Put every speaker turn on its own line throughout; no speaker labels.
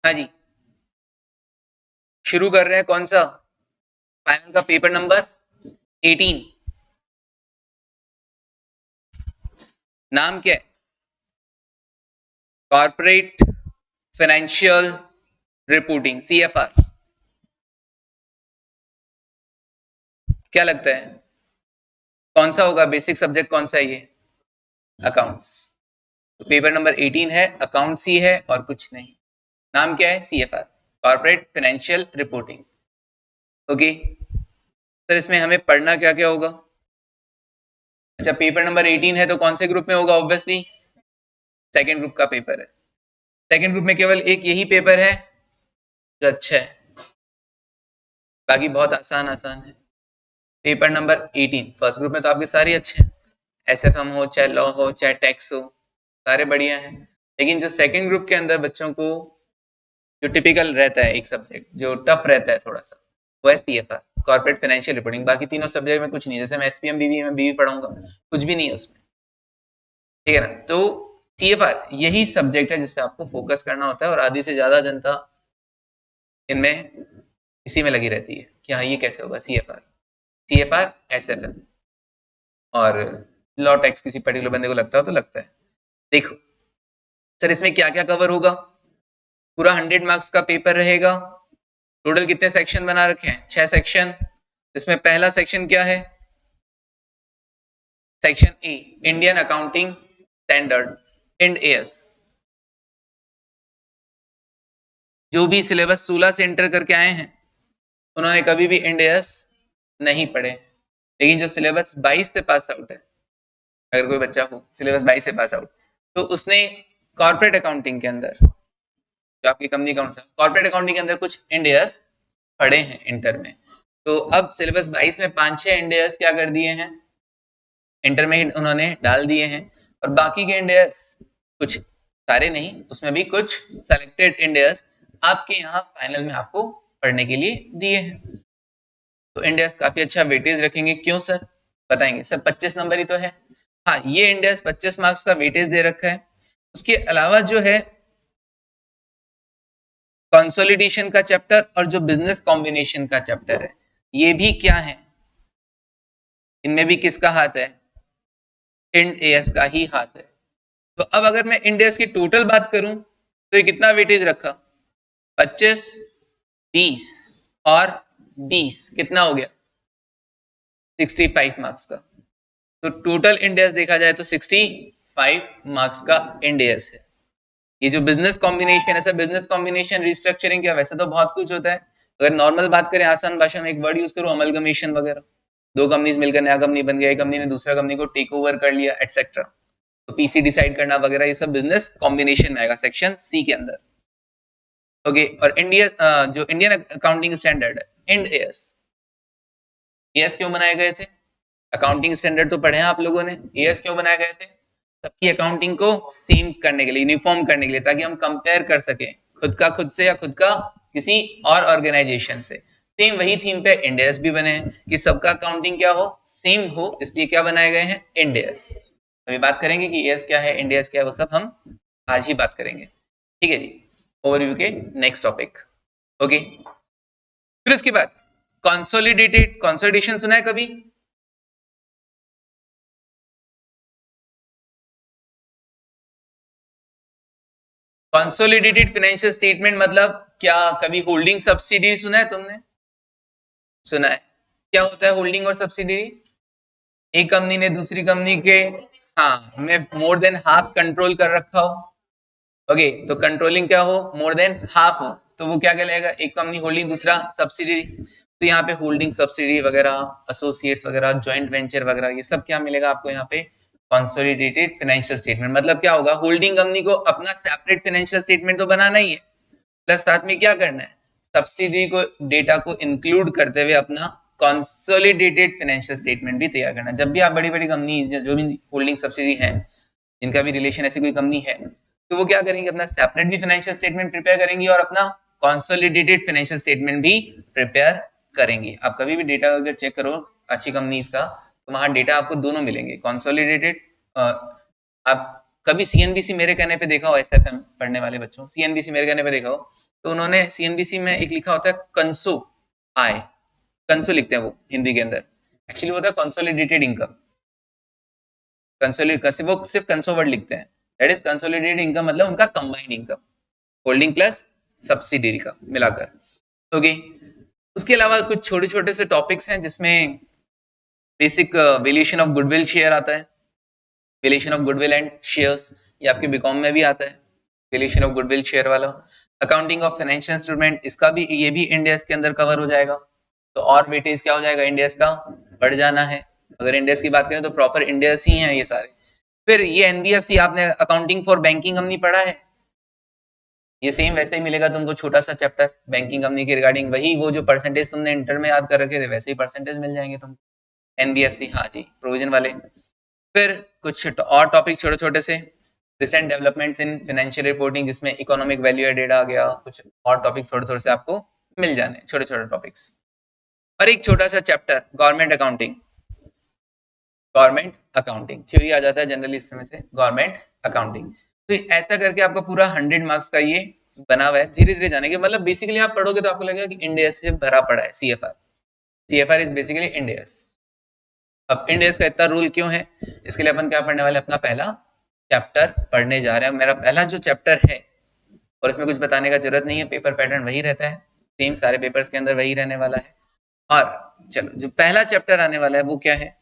हाँ जी, शुरू कर रहे हैं। कौन सा फाइनल का पेपर नंबर 18। नाम क्या है? Corporate financial reporting, CFR। क्या लगता है कौन सा होगा? बेसिक सब्जेक्ट कौन सा है ये? अकाउंट्स। तो पेपर नंबर 18 है, अकाउंट्स ही है और कुछ नहीं। नाम क्या है? CFR, corporate financial reporting. Okay sir, इसमें हमें पढ़ना क्या क्या होगा? अच्छा, पेपर नंबर 18 है तो कौन से ग्रुप में होगा? ऑब्वियसली सेकेंड ग्रुप का पेपर है। सेकेंड ग्रुप में केवल एक यही पेपर है जो अच्छा है, बाकी बहुत आसान आसान है। पेपर नंबर 18 फर्स्ट ग्रुप में तो आपके सारे अच्छे हैं, SFM हो चाहे लॉ हो चाहे टैक्स हो, सारे बढ़िया हैं। लेकिन जो सेकेंड ग्रुप के अंदर बच्चों को जो टिपिकल रहता है, एक सब्जेक्ट जो टफ रहता है थोड़ा सा, वो है CFR, कॉर्पोरेट फाइनेंशियल रिपोर्टिंग। बाकी तीनों सब्जेक्ट में कुछ नहीं, जैसे मैं SPM बीवी में बीवी पढ़ाऊंगा, कुछ भी नहीं है उसमें, ठीक है ना। तो CFR यही सब्जेक्ट है जिसपे आपको फोकस करना होता है, और आधी से ज्यादा जनता इनमें इसी में लगी रहती है कि हाँ ये कैसे होगा। CFR SFM और लॉ टैक्स किसी पर्टिकुलर बंदे को लगता हो तो लगता है। देखो सर, इसमें क्या क्या कवर होगा? पूरा 100 मार्क्स का पेपर रहेगा। टोटल कितने सेक्शन बना रखे हैं? 6 सेक्शन। इसमें पहला सेक्शन क्या है? Section A, Indian accounting standard, Ind AS। जो भी सिलेबस 16 से एंटर करके आए हैं उन्होंने कभी भी इंड AS नहीं पढ़े। लेकिन जो सिलेबस 22 से पास आउट है, अगर कोई बच्चा हो सिलेबस 22 से पास आउट, तो उसने कॉर्पोरेट अकाउंटिंग के अंदर, जो आपकी कंपनी कौन सा कॉर्पोरेट अकाउंटिंग के अंदर कुछ इंड AS पढ़े हैं इंटर में। तो अब सिलेबस 22 में 5-6 इंड AS क्या कर दिए हैं, इंटर में ही उन्होंने डाल दिए हैं। और बाकी के इंड AS, कुछ सारे नहीं, उसमें भी कुछ सेलेक्टेड इंड AS आपके यहाँ फाइनल में आपको पढ़ने के लिए दिए हैं। तो इंड AS काफी अच्छा वेटेज रखेंगे। क्यों सर? बताएंगे। सर 25 नंबर ही तो है। हाँ, ये इंड AS 25 मार्क्स का वेटेज दे रखा है। उसके अलावा जो है कंसोलिडेशन का चैप्टर और जो बिजनेस कॉम्बिनेशन का चैप्टर है, ये भी क्या है, इनमें भी किसका हाथ है? इंड AS का ही हाथ है। तो अब अगर मैं इंड AS की टोटल बात करूं तो ये कितना वेटेज रखा? 25, 20 और 20, कितना हो गया? 65 मार्क्स का। तो टोटल इंड AS देखा जाए तो 65 मार्क्स का इंड AS है। ये जो बिजनेस कॉम्बिनेशन है सर, बिजनेस कॉम्बिनेशन रिस्ट्रक्चरिंग क्या, वैसे तो बहुत कुछ होता है। अगर नॉर्मल बात करें, आसान भाषा में एक वर्ड यूज करूं, अमलगमेशन वगैरह। दो कंपनीज मिलकर नया कंपनी बन गया, एक कंपनी ने दूसरा कंपनी को टेक ओवर कर लिया, एटसेट्रा। तो PC डिसाइड करना वगैरह, ये सब बिजनेस कॉम्बिनेशन में आएगा सेक्शन C के अंदर। ओके, और इंडिया जो इंडियन अकाउंटिंग स्टैंडर्ड है, इंड AS क्यों बनाए गए थे? अकाउंटिंग स्टैंडर्ड तो पढ़े हैं आप लोगों ने, AS क्यों बनाए गए थे? सबकी अकाउंटिंग को सेम करने के लिए, यूनिफॉर्म करने के लिए, ताकि हम कंपेयर कर सकें खुद का खुद से या खुद का किसी और ऑर्गेनाइजेशन से। सेम वही थीम पे इंड AS भी बने हैं कि सबका अकाउंटिंग क्या हो, सेम हो, इसलिए क्या बनाए गए हैं? Ind AS। अभी बात करेंगे कि AS क्या है, इंड AS क्या है, वो सब हम आज ही बात करेंगे। ठीक है जी, ओवरव्यू के नेक्स्ट टॉपिक। ओके, फिर उसके बाद कंसोलिडेटेड, कंसोलिडेशन सुना है कभी? कंसोलिडेटेड फाइनेंशियल स्टेटमेंट मतलब क्या? कभी होल्डिंग सब्सिडी सुना है तुमने? सुना है। क्या होता है होल्डिंग और सब्सिडरी? एक कंपनी ने दूसरी कंपनी के, हाँ, में मोर देन हाफ कंट्रोल कर रखा हो। ओके, तो कंट्रोलिंग क्या हो? मोर देन हाफ हो, तो वो क्या कहलाएगा? एक कंपनी होल्डिंग, दूसरा सब्सिडरी। तो यहाँ पे होल्डिंग सब्सिडरी वगैरह, एसोसिएट्स वगैरह, जॉइंट वेंचर वगैरह, ये सब क्या मिलेगा आपको यहाँ पे? Consolidated financial statement. मतलब क्या होगा, होल्डिंग कंपनी को अपना सेपरेट फाइनेंशियल स्टेटमेंट तो बनाना ही है, प्लस साथ में क्या करना है, सब्सिडी को, डेटा को इंक्लूड करते हुए अपना कंसोलिडेटेड फाइनेंशियल स्टेटमेंट भी तैयार करना। जब भी आप बड़ी बड़ी कंपनी, जो भी होल्डिंग सब्सिडी है, जिनका भी रिलेशन ऐसी कोई कंपनी है, तो वो क्या करेंगे, अपना सेपरेट भी फाइनेंशियल स्टेटमेंट प्रिपेयर करेंगी और अपना कंसोलिडेटेड फाइनेंशियल स्टेटमेंट भी प्रिपेयर करेंगी। आप कभी भी डेटा अगर चेक करो अच्छी कंपनीज का, तो वहां डेटा आपको दोनों मिलेंगे, कंसोलिडेटेड, आप कभी सीएनबीसी मेरे कहने पे देखा हो, एसएफएम पढ़ने वाले बच्चों, सीएनबीसी मेरे कहने पे देखा हो, तो उन्होंने सीएनबीसी में एक लिखा होता है कंसो आय, कंसो लिखते हैं वो हिंदी के अंदर, एक्चुअली होता है कंसोलिडेटेड इनकम। कंसोलिडेट वो सिर्फ कंसो वर्ड लिखते हैं, दैट इज कंसोलिडेटेड इनकम, मतलब उनका combined income, holding plus subsidiary का मिलाकर। ओके, उसके अलावा कुछ छोटे छोटे से टॉपिक्स हैं जिसमें basic valuation of goodwill share आता है, valuation of goodwill and shares, ये आपके बीकॉम में भी आता है, वैल्यूएशन ऑफ गुडविल शेयर वाला। अकाउंटिंग ऑफ फाइनेंशियल इंस्ट्रूमेंट, इसका भी, ये भी इंडियस के अंदर कवर हो जाएगा, तो और वेटेज क्या हो जाएगा इंडियस का, बढ़ जाना है। अगर इंडियस की बात करें तो प्रॉपर इंडियस ही हैं ये सारे। फिर ये एनबीएफसी, आपने अकाउंटिंग फॉर बैंकिंग कंपनी पढ़ा है, ये सेम वैसे ही मिलेगा तुमको, छोटा सा चैप्टर बैंकिंग कंपनी के रिगार्डिंग, वही वो जो परसेंटेज तुमने इंटर में याद कर रखे थे वैसे ही परसेंटेज मिल जाएंगे तुमको एनबीएफसी, हाँ जी, प्रोविजन वाले। फिर कुछ और टॉपिक छोटे छोटे से, recent developments in financial reporting, जिसमें इकोनॉमिक वैल्यू एडेड आ गया, कुछ और टॉपिक थोड़े थोड़े से आपको मिल जाने, छोटे छोटे टॉपिक्स। और एक छोटा सा chapter government accounting, government accounting theory आ जाता है जनरली इसमें से, गवर्नमेंट अकाउंटिंग। तो ऐसा करके आपका पूरा 100 मार्क्स का ये बना हुआ है, धीरे धीरे जानेंगे, मतलब बेसिकली आप पढ़ोगे तो आपको लगेगा कि इंडिया से भरा पड़ा है CFR, CFR is basically Indians. अब इंडियस का इतना रूल क्यों है, इसके लिए अपन क्या पढ़ने वाले, अपना पहला चैप्टर पढ़ने जा रहे हैं, मेरा पहला जो चैप्टर है, और इसमें कुछ बताने का जरूरत नहीं है, पेपर पैटर्न वही रहता है, सेम सारे पेपर्स के अंदर वही रहने वाला है। और चलो, जो पहला चैप्टर आने वाला है वो क्या है,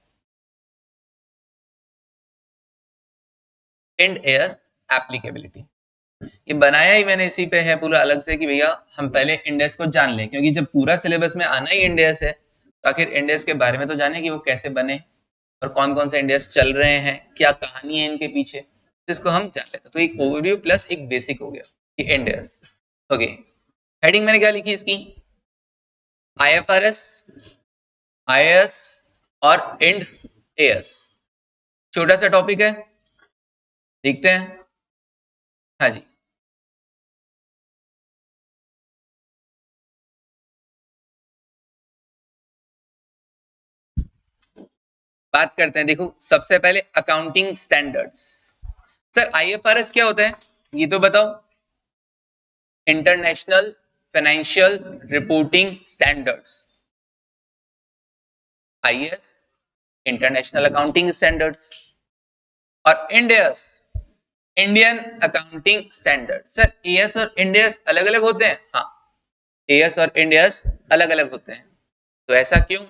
इंड एएस एप्लीकेबिलिटी। ये बनाया ही मैंने इसी पे है पूरा अलग से कि भैया हम पहले इंडेक्स को जान लें, क्योंकि जब पूरा सिलेबस में आना ही इंडेक्स है तो आखिर इंडेक्स के बारे में तो जाने कि वो कैसे बने और कौन कौन से इंडेक्स चल रहे हैं, क्या कहानी है इनके पीछे, तो इसको हम जान लेते हैं। तो एक ओवरव्यू प्लस एक बेसिक हो गया कि इंडेक्स। ओके, हेडिंग मैंने क्या लिखी इसकी, आईएफआरएस, आईएएस और इंड एएस, छोटा सा टॉपिक है, देखते हैं। हाँ जी, बात करते हैं। देखो, सबसे पहले अकाउंटिंग स्टैंडर्ड्स। सर आईएफआरएस क्या होता है ये तो बताओ। International financial reporting standards, IAS international accounting standards, और Ind AS Indian accounting standard. Sir AS और इंडियस अलग अलग होते हैं, हाँ, एएस और इंडियस अलग अलग होते हैं, तो ऐसा क्यों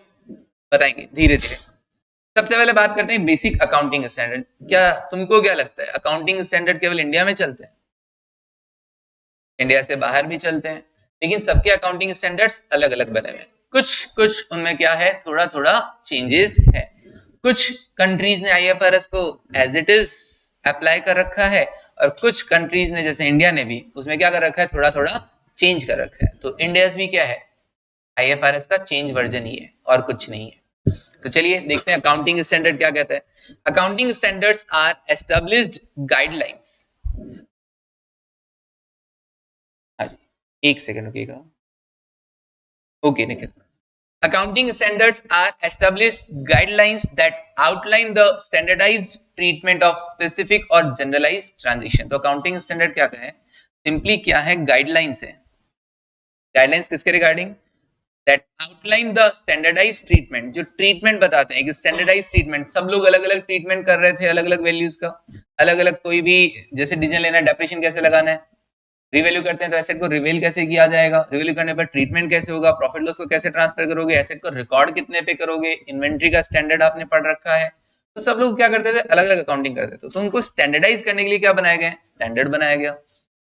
बताएंगे धीरे धीरे। सबसे पहले बात करते हैं बेसिक अकाउंटिंग स्टैंडर्ड। क्या तुमको क्या लगता है अकाउंटिंग स्टैंडर्ड केवल इंडिया में चलते हैं? इंडिया से बाहर भी चलते हैं, लेकिन सबके अकाउंटिंग स्टैंडर्ड्स अलग अलग बने हुए हैं। कुछ कुछ उनमें क्या है, थोड़ा थोड़ा चेंजेस है। कुछ कंट्रीज ने आईएफआरएस को एज इट इज अप्लाई कर रखा है, और कुछ कंट्रीज ने जैसे इंडिया ने भी उसमें क्या कर रखा है, थोड़ा थोड़ा चेंज कर रखा है। तो इंडिया भी क्या है, आईएफआरएस का चेंज वर्जन ही है और कुछ नहीं है। तो चलिए देखते हैं अकाउंटिंग स्टैंडर्ड क्या कहता है। Accounting standards are established guidelines. हाँ जी, एक सेकंड रुकिएगा। ओके, देखिए, accounting standards are established guidelines that outline the standardized treatment of specific or generalized transaction। तो accounting standard क्या है, सिंपली क्या है, गाइडलाइंस है। गाइडलाइंस किसके regarding, that outline the standardized treatment, जो ट्रीटमेंट बताते हैं कि स्टैंडर्डाइज ट्रीटमेंट, सब लोग अलग अलग ट्रीटमेंट कर रहे थे, अलग अलग वैल्यूज का, अलग अलग, कोई भी जैसे डिसीजन लेना है, डेप्रिसिएशन कैसे लगाना है, रिवैल्यू करते हैं तो एसेट को रिवेल कैसे किया जाएगा, रिवेल्यू करने पर ट्रीटमेंट कैसे होगा, प्रॉफिट लॉस को कैसे ट्रांसफर करोगे, एसेट को रिकॉर्ड कितने पे करोगे, इन्वेंट्री का स्टैंडर्ड आपने पढ़ रखा है। तो सब लोग क्या करते थे, अलग अलग अकाउंटिंग करते थे, तो उनको स्टैंडर्डाइज करने के लिए क्या बनाया गया, स्टैंडर्ड बनाया गया।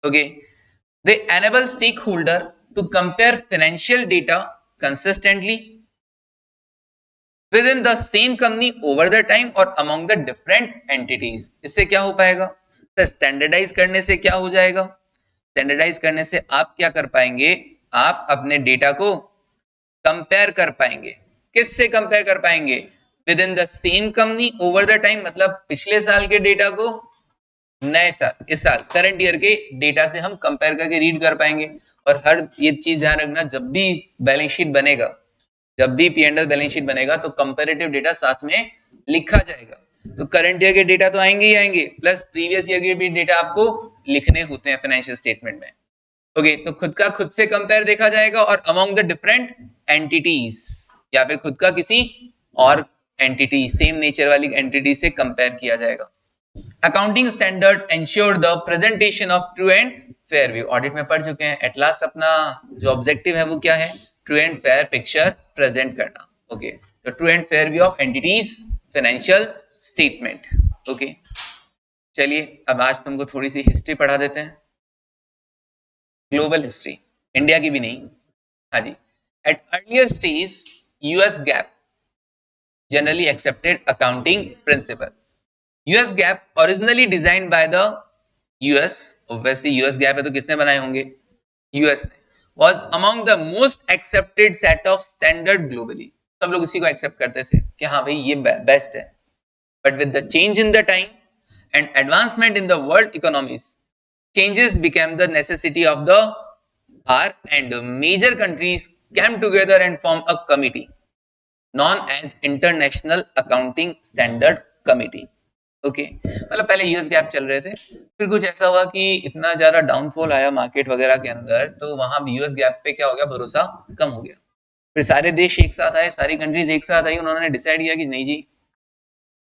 Okay, they enable stakeholder to compare financial data consistently within the same company over the time और अमंग द डिफरेंट एंटिटीज। इससे क्या हो पाएगा, तो स्टैंडर्डाइज करने से क्या हो जाएगा, स्टैंडर्डाइज करने से आप क्या कर पाएंगे, आप अपने डेटा को कंपेयर कर पाएंगे। किससे कंपेयर कर पाएंगे, with in the same company over the time, मतलब पिछले साल के डेटा को नए साल, इस साल करंट ईयर के डेटा से हम कंपेयर करके रीड कर पाएंगे। और हर ये चीज ध्यान रखना, जब भी बैलेंस शीट बनेगा, जब भी P&L बैलेंस शीट बनेगा तो कंपैरेटिव डेटा साथ में लिखा जाएगा। तो करंट ईयर के डेटा तो आएंगे ही आएंगे, प्लस प्रीवियस ईयर के भी डेटा आपको लिखने होते हैं फाइनेंशियल स्टेटमेंट में। ओके, तो खुद का खुद से कंपेयर देखा जाएगा और अमंग द डिफरेंट एंटिटीज, या फिर खुद का किसी और एंटिटी, सेम नेचर वाली एंटिटी से कंपेयर किया जाएगा। Accounting standard ensure the presentation of true and fair view, audit में पढ़ चुके हैं। एट लास्ट अपना जो ऑब्जेक्टिव है वो क्या है, true and fair picture present करना। ओके, तो true and fair view of entities financial statement. Okay, चलिए अब आज तुमको थोड़ी सी हिस्ट्री पढ़ा देते हैं, ग्लोबल हिस्ट्री, इंडिया की भी नहीं। हाँ जी, at earlier stage US GAAP generally accepted accounting principle. US GAAP originally designed by the US, obviously US GAAP है तो किसने बनाए होंगे, US ने, was among the most accepted set of standard globally. सब लोग इसी को एक्सेप्ट करते थे कि हाँ भाई ये बेस्ट है। But with the change in the time and advancement in the world economies, changes became the necessity of the hour and major countries came together and formed a committee known as international accounting standard committee. Okay, मतलब पहले US gap चल रहे थे, फिर कुछ ऐसा हुआ कि इतना ज्यादा डाउनफॉल आया मार्केट वगैरह के अंदर, तो वहां यूएस गैप पे क्या हो गया, भरोसा कम हो गया। फिर सारे देश एक साथ आए, सारी कंट्रीज एक साथ आई, उन्होंने डिसाइड किया कि नहीं जी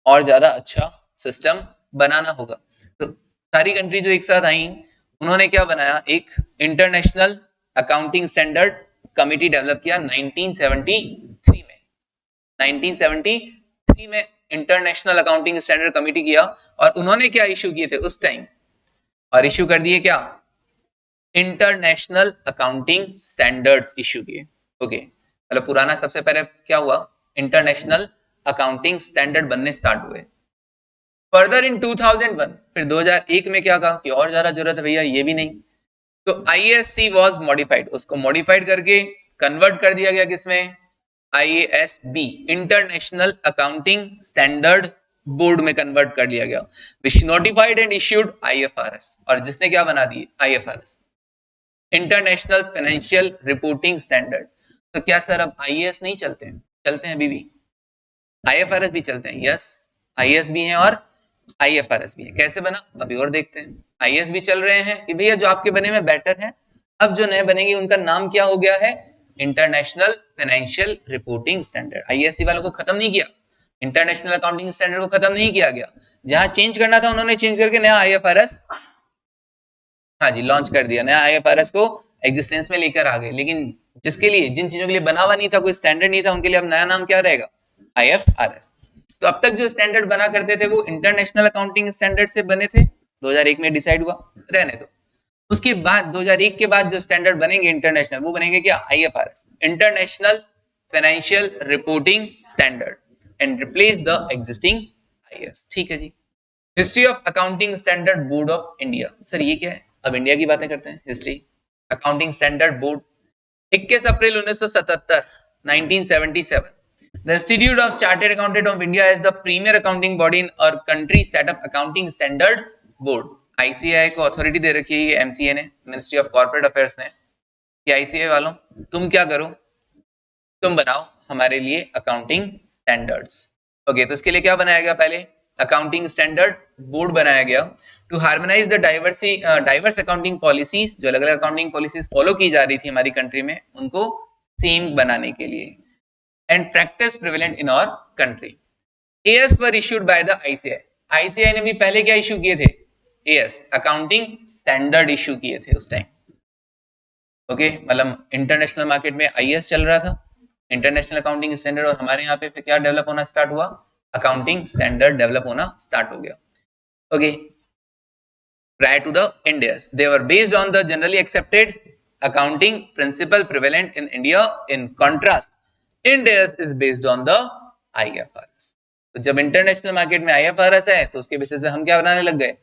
और ज्यादा अच्छा सिस्टम बनाना होगा। तो सारी कंट्री जो एक साथ आई उन्होंने क्या बनाया, एक international accounting standard committee develop किया 1973 में। 1973 में इंटरनेशनल अकाउंटिंग स्टैंडर्ड कमिटी किया, और उन्होंने क्या इशू किए थे उस टाइम, और इशू कर दिए क्या, इंटरनेशनल अकाउंटिंग स्टैंडर्ड्स इशू किए। ओके, मतलब पुराना सबसे पहले क्या हुआ, इंटरनेशनल अकाउंटिंग स्टैंडर्ड बनने स्टार्ट हुए। फर्दर इन 2001, फिर 2001 में क्या कहा कि और ज्यादा जरूरत है भैया, ये भी नहीं, तो IASC वाज मॉडिफाइड, उसको मॉडिफाइड करके कन्वर्ट कर दिया गया किसमें, IASB international accounting standard board में कन्वर्ट कर लिया गया, विच नोटिफाइड एंड इश्यूड IFRS, और जिसने क्या बना दी IFRS international financial reporting standard. तो क्या सर अब IAS नहीं चलते हैं, चलते हैं अभी भी, IFRS भी चलते हैं, यस IAS भी हैं और IFRS भी है। कैसे बना अभी और देखते हैं। IAS भी चल रहे हैं कि भैया जो आपके बने में बेटर है, अब जो नए बनेंगे उनका नाम क्या हो गया है, international financial reporting standard. IASC वालों को खत्म नहीं किया, इंटरनेशनल अकाउंटिंग स्टैंडर्ड को खत्म नहीं किया गया, जहां चेंज करना था उन्होंने चेंज करके नया IFRS, हाँ जी, लॉन्च कर दिया, नया IFRS को एग्जिस्टेंस में लेकर आ गए। लेकिन जिसके लिए, जिन चीजों के लिए बना हुआ नहीं था, कोई स्टैंडर्ड नहीं था, उनके लिए अब नया नाम क्या रहेगा, IFRS। तो अब तक जो स्टैंडर्ड बना करते थे वो इंटरनेशनल अकाउंटिंग स्टैंडर्ड से बने थे, 2001 में डिसाइड हुआ, रहने दो। उसके बाद 2001 के बाद जो स्टैंडर्ड बनेंगे इंटरनेशनल, वो बनेंगे क्या, IFRS international financial reporting standard, and replace the existing IAS। ठीक है जी। History of accounting standard board of India, sir ये क्या है, अब इंडिया की बातें करते हैं। हिस्ट्री अकाउंटिंग स्टैंडर्ड बोर्ड 21 अप्रैल 1977 1977 The Institute of Chartered Accountant of India is the premier accounting body in our country set up accounting standard board। ICAI को अथॉरिटी दे रखी है MCA ने, मिनिस्ट्री ऑफ कॉर्पोरेट अफेयर्स ने, कि ICAI वालों तुम क्या करो, तुम बनाओ हमारे लिए अकाउंटिंग स्टैंडर्ड्स। ओके, तो इसके लिए क्या बनाया गया, पहले अकाउंटिंग स्टैंडर्ड बोर्ड बनाया गया to harmonise the diverse accounting policies, जो अलग अलग अकाउंटिंग पॉलिसीज फॉलो की जा रही थी हमारी कंट्री में, उनको सेम बनाने के लिए, and practice prevalent in our country। AS were issued by the ICAI। ICAI ने भी पहले क्या इशू किए थे, AS अकाउंटिंग स्टैंडर्ड इशू किए थे उस टाइम। ओके, मतलब इंटरनेशनल मार्केट में IAS चल रहा था, इंटरनेशनल अकाउंटिंग स्टैंडर्ड, और हमारे यहाँ पे फिर क्या डेवलप होना स्टार्ट हुआ, अकाउंटिंग स्टैंडर्ड डेवलप होना स्टार्ट हो गया। Okay, prior to the Ind AS they were based on the generally accepted accounting principle prevalent in India। in contrast Ind AS is based on the IFRS। तो जब international market में IFRS है तो उसके basis पे हम क्या बनाने लग गए,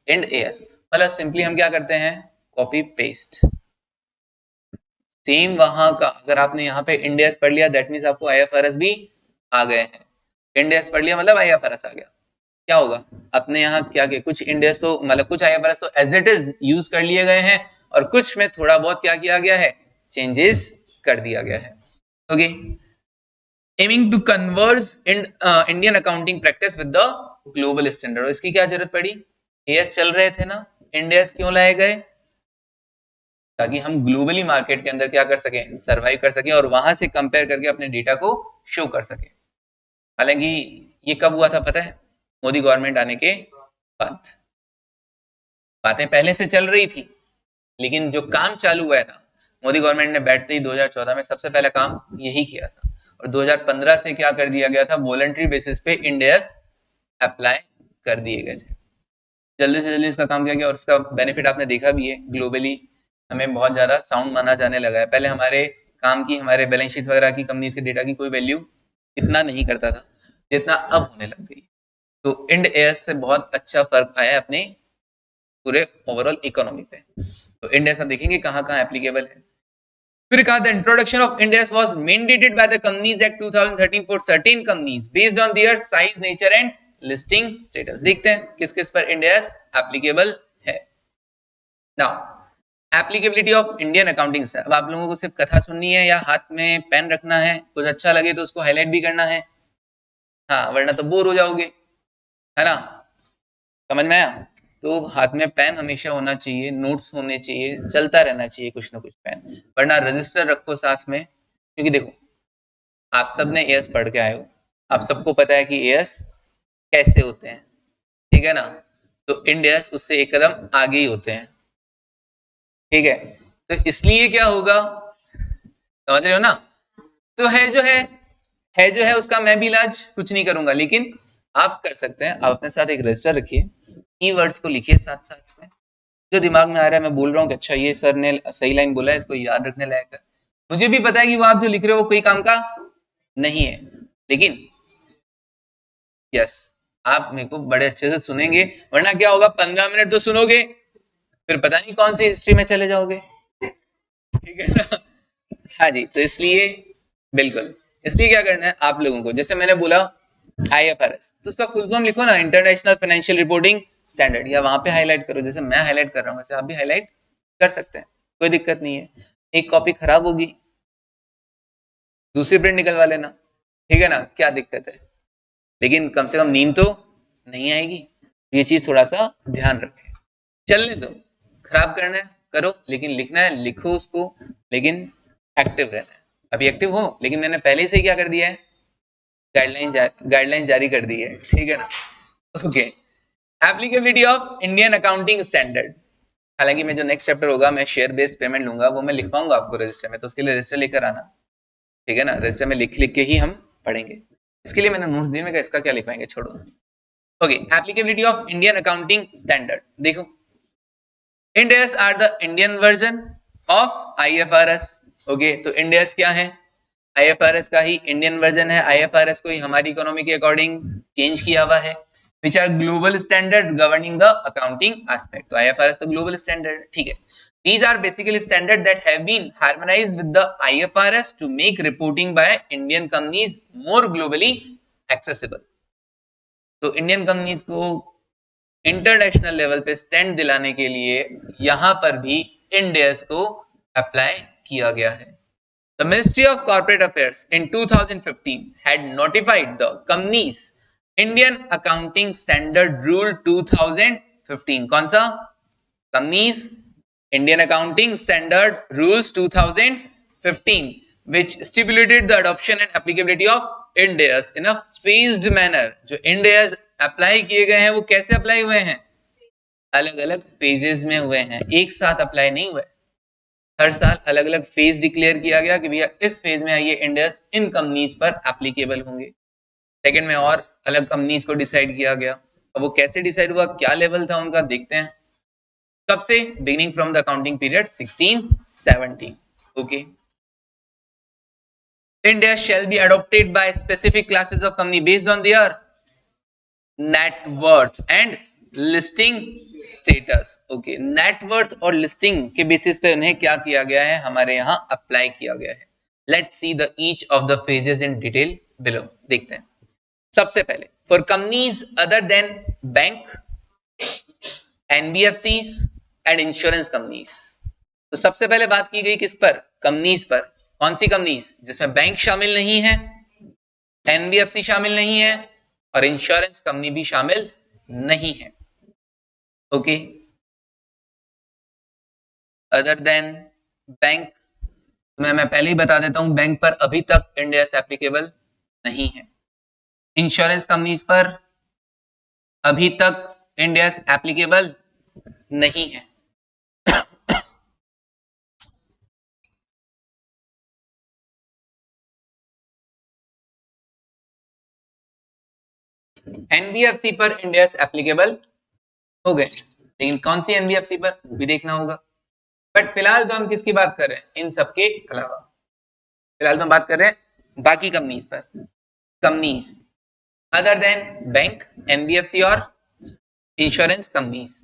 Ind AS। मतलब सिंपली हम क्या करते हैं, कॉपी पेस्ट, सेम वहां का। अगर आपने यहाँ पे Ind AS पढ़ लिया, दैट मीन्स आपको IFRS भी आ गए हैं। Ind AS पढ़ लिया मतलब IFRS आ गया। क्या होगा, अपने यहाँ क्या के कुछ Ind AS तो मतलब कुछ IFRS तो एज इट इज यूज कर लिए गए हैं, और कुछ में थोड़ा बहुत क्या किया गया है, चेंजेस कर दिया गया है। Okay, aiming to converge in Indian accounting practice with the global standard. इसकी क्या जरूरत पड़ी? एएस चल रहे थे ना, इंड एस क्यों लाए गए? ताकि हम ग्लोबली मार्केट के अंदर क्या कर सकें, सरवाइव कर सकें और वहां से कंपेयर करके अपने डेटा को शो कर सकें। हालांकि ये कब हुआ था पता है? मोदी गवर्नमेंट आने के बाद। बातें पहले से चल रही थी, लेकिन जो काम चालू हुआ है ना, मोदी गवर्नमेंट ने बैठते ही 2014 में सबसे पहला काम यही किया था। और 2015 से क्या कर दिया गया था, वॉलंटरी बेसिस पे इंड एस अप्लाई कर दिए गए थे। जल्दी से जल्दी इसका काम किया गया और उसका बेनिफिट आपने देखा भी है। ग्लोबली हमें बहुत ज्यादा साउंड माना जाने लगा है। पहले हमारे काम की, हमारे बैलेंस शीट वगैरह की, कंपनीज के डेटा की कोई वैल्यू इतना नहीं करता था जितना अब होने लग गई। तो इंड एस से बहुत अच्छा फर्क आया अपने पूरे ओवरऑल इकोनॉमी पे। तो इंड एस हम देखेंगे कहाँ कहाँ एप्लीकेबल है। फिर कहा, the introduction of end S was mandated by the companies act 2013 for certain companies based on their size, nature and listing status. देखते हैं किस किस पर इंड एस एप्लीकेबल है। Now applicability of Indian accounting. अब आप लोगों को सिर्फ कथा सुननी है या हाथ में पेन रखना है, कुछ अच्छा लगे तो उसको हाईलाइट भी करना है, हाँ, वरना तो बोर हो जाओगे, है ना? समझ में आया? तो हाथ में पेन हमेशा होना चाहिए, नोट्स होने चाहिए, चलता रहना चाहिए कुछ ना कुछ पेन, वरना रजिस्टर रखो साथ में। क्योंकि देखो, आप सब ने एएस पढ़ के आए हो, आप सबको पता है कि एएस कैसे होते हैं, ठीक है ना? तो इंड एस उससे एक कदम आगे ही होते हैं, ठीक है? तो इसलिए क्या होगा, समझ रहे हो ना? तो है जो है उसका मैं भी इलाज कुछ नहीं करूंगा, लेकिन आप कर सकते हैं। आप अपने साथ एक रजिस्टर रखिए, कीवर्ड्स को लिखिए साथ साथ में, जो दिमाग में आ रहा है मैं बोल रहा हूँ कि अच्छा ये सर ने सही लाइन बोला है, इसको याद रखने लायक है। मुझे भी पता है कि वो आप जो लिख रहे हो वो कोई काम का नहीं है, लेकिन यस, आप मेरे को बड़े अच्छे से सुनेंगे, वरना क्या होगा, 15 मिनट तो सुनोगे, फिर पता नहीं कौन सी हिस्ट्री में चले जाओगे, ठीक है ना? हाँ जी, तो इसलिए बिल्कुल, इसलिए क्या करना है आप लोगों को, जैसे मैंने बोला आईएफआरएस, तो उसका फुल फॉर्म लिखो ना, इंटरनेशनल फाइनेंशियल रिपोर्टिंग स्टैंडर्ड, या वहां पे हाईलाइट करो, जैसे मैं हाईलाइट कर रहा हूँ वैसे आप भी हाईलाइट कर सकते हैं, कोई दिक्कत नहीं है। एक कॉपी खराब होगी, दूसरी प्रिंट निकलवा लेना, ठीक है ना, क्या दिक्कत है? लेकिन कम से कम नींद तो नहीं आएगी। ये चीज थोड़ा सा ध्यान रखें। चलने दो, खराब करना है करो, लेकिन लिखना है लिखो उसको, लेकिन एक्टिव रहना है। अभी एक्टिव हो, लेकिन मैंने पहले से ही क्या कर दिया है, गाइडलाइन जारी कर दी है, ठीक है ना? Okay, applicability of Indian accounting standard. हालांकि मैं जो नेक्स्ट चैप्टर होगा मैं शेयर बेस्ड पेमेंट लूंगा, वो मैं लिखवाऊंगा आपको रजिस्टर में, तो उसके लिए रजिस्टर लेकर आना, ठीक है ना? रजिस्टर में लिख लिख के ही हम पढ़ेंगे। इसके लिए मैंने नोट्स दिए, मैं इसका क्या लिखवाएंगे, छोड़ो। Okay, applicability of Indian accounting standard. देखो, Ind AS are the Indian version of IFRS. Okay, तो इंड एस क्या है? आईएफआरएस का ही इंडियन वर्जन है। आईएफआरएस को ही हमारी इकोनॉमी के अकॉर्डिंग चेंज किया हुआ है, which are global standard governing the accounting aspect. तो IFRS तो global standard, ठीक है? These are basically standard that have been harmonized with the IFRS to make reporting by Indian companies more globally accessible. तो Indian companies को international level पे stand दिलाने के लिए यहां पर भी इंड एस को अप्लाई किया गया है। The Ministry of Corporate Affairs in 2015 had notified the companies Indian Accounting Standard Rule 2015। कौन सा? Companies Indian Accounting Standard Rules 2015, which stipulated the adoption and applicability of Ind AS in a phased manner। जो Ind AS apply किए गए हैं वो कैसे apply हुए हैं? अलग अलग फेजेस में हुए हैं, एक साथ अप्लाई नहीं हुए। हर साल अलग अलग फेज डिक्लेयर किया गया कि भैया इस फेज में आइए, इंड एस इन कंपनीज पर एप्लीकेबल होंगे। सेकंड में और अलग कंपनीज को डिसाइड किया गया। अब वो कैसे डिसाइड हुआ, क्या लेवल था उनका, देखते हैं। कब से? Beginning from the accounting period 16-17। Okay, end S shall be adopted by specific classes of company based on their net worth and listing status. Okay, net worth और लिस्टिंग के बेसिस पे उन्हें क्या किया गया है, हमारे यहां अप्लाई किया गया है। Let's see the each of the phases in detail below. देखते हैं। सबसे पहले, for companies other than bank, NBFCs and insurance companies. तो सबसे पहले बात की गई किस पर? कंपनीज पर। कौन सी कंपनीज? जिसमें बैंक शामिल नहीं है, एनबीएफसी शामिल नहीं है, और इंश्योरेंस कंपनी भी शामिल नहीं है। ओके, अदर देन बैंक, मैं पहले ही बता देता हूं, बैंक पर अभी तक इंड एस एप्लीकेबल नहीं है। इंश्योरेंस कंपनीज पर अभी तक इंड एस एप्लीकेबल नहीं है। एनबीएफसी पर इंड एस एप्लीकेबल हो गए, लेकिन कौन सी एनबीएफसी पर वो भी देखना होगा। बट फिलहाल तो हम किसकी बात कर रहे हैं, इन सबके अलावा फिलहाल तो हम बात कर रहे हैं बाकी कंपनीज पर, companies other than bank, NBFC और इंश्योरेंस कंपनीज,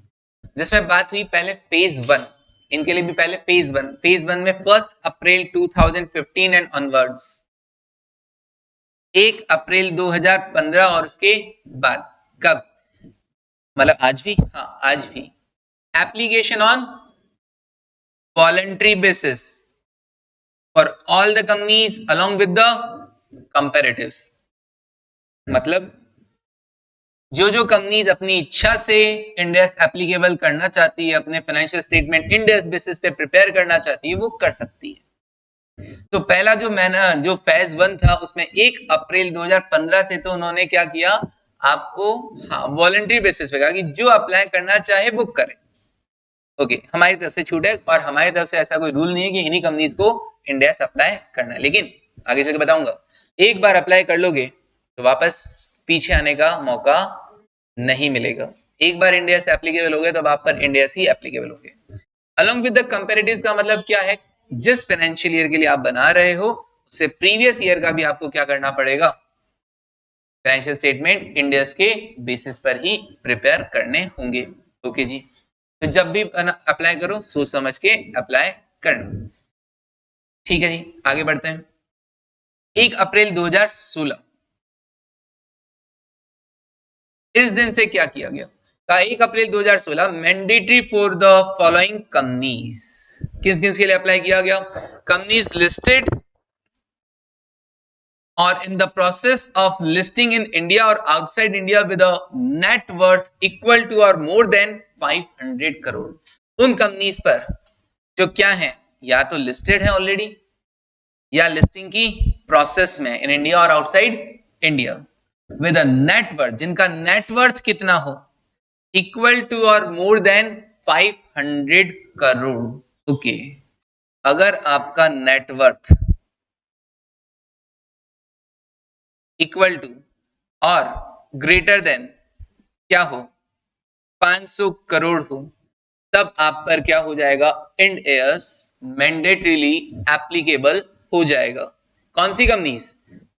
जिसमें बात हुई पहले फेज वन, इनके लिए भी पहले फेज वन में 1 अप्रैल 2015 एंड ऑनवर्ड्स, 1 अप्रैल 2015 और उसके बाद कब, मतलब आज भी, हाँ आज भी, application on voluntary basis for all the companies along with the comparatives, मतलब जो कंपनीज अपनी इच्छा से इंड एस एप्लीकेबल करना चाहती है, अपने financial statement end S basis पे प्रिपेयर करना चाहती है, वो कर सकती है। तो पहला जो महीना, जो फेज वन था, उसमें 1 अप्रैल 2015 से तो उन्होंने क्या किया, आपको हाँ वॉलंटरी बेसिस पे कहा कि जो अप्लाई करना चाहे वो करे। ओके, हमारी तरफ से छूट है और हमारी तरफ से ऐसा कोई रूल नहीं है कि इन्हीं कंपनीज को इंड एस अप्लाई करना है, लेकिन आगे चल के बताऊंगा, एक बार अप्लाई कर लोगे तो वापस पीछे आने का मौका नहीं मिलेगा। एक बार इंड एस एप्लीकेबल हो गए तो आप पर इंड एस ही एप्लीकेबल होंगे। अलोंग विद द कंपैरेटिव्स का मतलब क्या है, जिस फाइनेंशियल ईयर के लिए आप बना रहे हो उससे प्रीवियस ईयर का भी आपको क्या करना पड़ेगा, फाइनेंशियल स्टेटमेंट इंड एस के बेसिस पर ही प्रिपेयर करने होंगे। ओके जी, तो जब भी अप्लाई करो सोच समझ के अप्लाई करना। ठीक है जी, आगे बढ़ते हैं। 1 अप्रैल 2016, इस दिन से क्या किया गया, 1 अप्रैल 2016 mandatory for the following companies, किस किस के लिए अप्लाई किया गया, कंपनीज लिस्टेड और in the process of listing in India और outside India with a net worth equal to और मोर देन 500 करोड़, उन कंपनीज पर जो क्या है, या तो लिस्टेड है ऑलरेडी या लिस्टिंग की प्रोसेस में इन इंडिया और outside India, with a net worth, जिनका नेटवर्थ कितना हो, इक्वल टू और मोर देन 500 करोड़। ओके, अगर आपका नेटवर्थ इक्वल टू और ग्रेटर देन क्या हो, 500 करोड़ हो, तब आप पर क्या हो जाएगा, इंड एस मैंडेटरीली एप्लीकेबल हो जाएगा। कौन सी कंपनीज,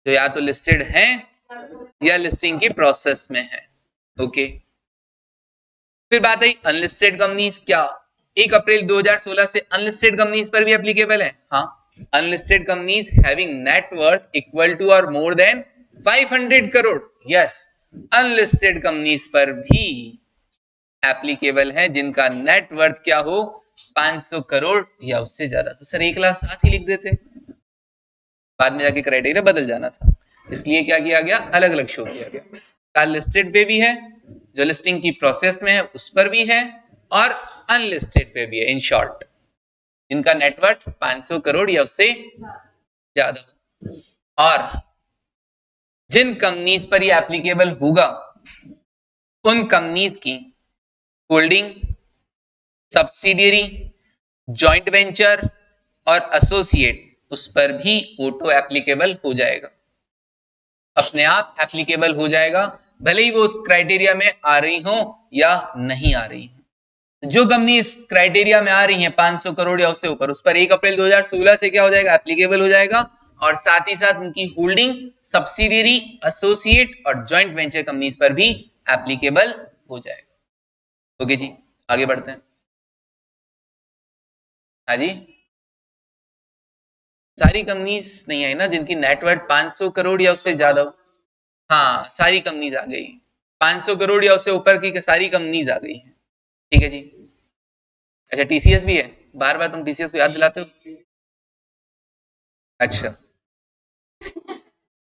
जो या तो लिस्टेड हैं या लिस्टिंग की प्रोसेस में है। ओके, फिर बात आई अनलिस्टेड कंपनीज, क्या 1 अप्रैल 2016 से अनलिस्टेड कंपनीज पर भी एप्लीकेबल है, हाँ, unlisted companies having net worth equal to और more than 500 crore, yes, unlisted companies पर भी एप्लीकेबल है जिनका नेट वर्थ क्या हो, 500 करोड़ या उससे ज्यादा। तो सर 1,07,000 ही लिख देते, बाद में जाके क्राइटेरिया बदल जाना था, इसलिए क्या किया गया, अलग अलग शो किया गया। लिस्टेड पे भी है, जो लिस्टिंग की प्रोसेस में है उस पर भी है, और अनलिस्टेड पे भी है, इन शॉर्ट जिनका नेटवर्थ 500 करोड़ या उससे ज्यादा। और जिन कंपनीज पर ये एप्लीकेबल होगा, उन कंपनीज की होल्डिंग, सब्सिडियरी, जॉइंट वेंचर और एसोसिएट, उस पर भी ऑटो एप्लीकेबल हो जाएगा, अपने आप एप्लीकेबल हो जाएगा, भले ही वो उस क्राइटेरिया में आ रही हो या नहीं आ रही हो। जो कंपनी इस क्राइटेरिया में आ रही है 500 करोड़ या उससे ऊपर, उस पर 1 अप्रैल 2016 से क्या हो जाएगा, एप्लीकेबल हो जाएगा, और साथ ही साथ उनकी होल्डिंग, सब्सिडियरी, एसोसिएट और जॉइंट वेंचर कंपनीज पर भी एप्लीकेबल हो जाएगा। ओके जी, आगे बढ़ते हैं। हाँ जी, सारी कंपनीज नहीं आई ना जिनकी नेटवर्थ 500 करोड़ या उससे ज्यादा हो, हाँ सारी कंपनीज आ गई, 500 करोड़ या उससे ऊपर की सारी कंपनीज आ गई है। ठीक है जी, अच्छा टीसीएस भी है, बार बार तुम टीसीएस को याद दिलाते हो। अच्छा,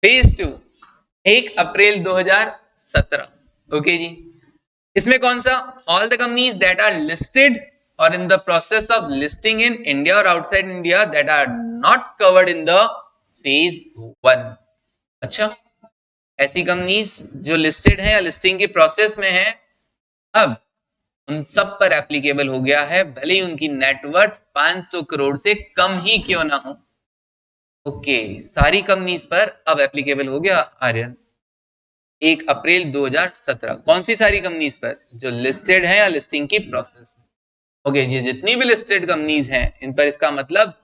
फेज टू 1 अप्रैल 2000 2017। ओके जी, इसमें कौन सा? All the companies that are listed और in the process of listing in India और outside India that are not covered in the phase 1। अच्छा, ऐसी कंपनीज जो लिस्टेड है या लिस्टिंग की प्रोसेस में है, अब उन सब पर एप्लीकेबल हो गया है, भले ही उनकी नेटवर्थ 500 करोड़ से कम ही क्यों ना हो। ओके, सारी कंपनीज पर अब एप्लीकेबल हो गया आर्यन 1 अप्रैल 2017। कौन सी सारी कंपनीज पर? जो लिस्टेड है या लिस्टिंग की प्रोसेस में। ओके, ये जितनी भी लिस्टेड कंपनीज हैं इन पर इसका मतलब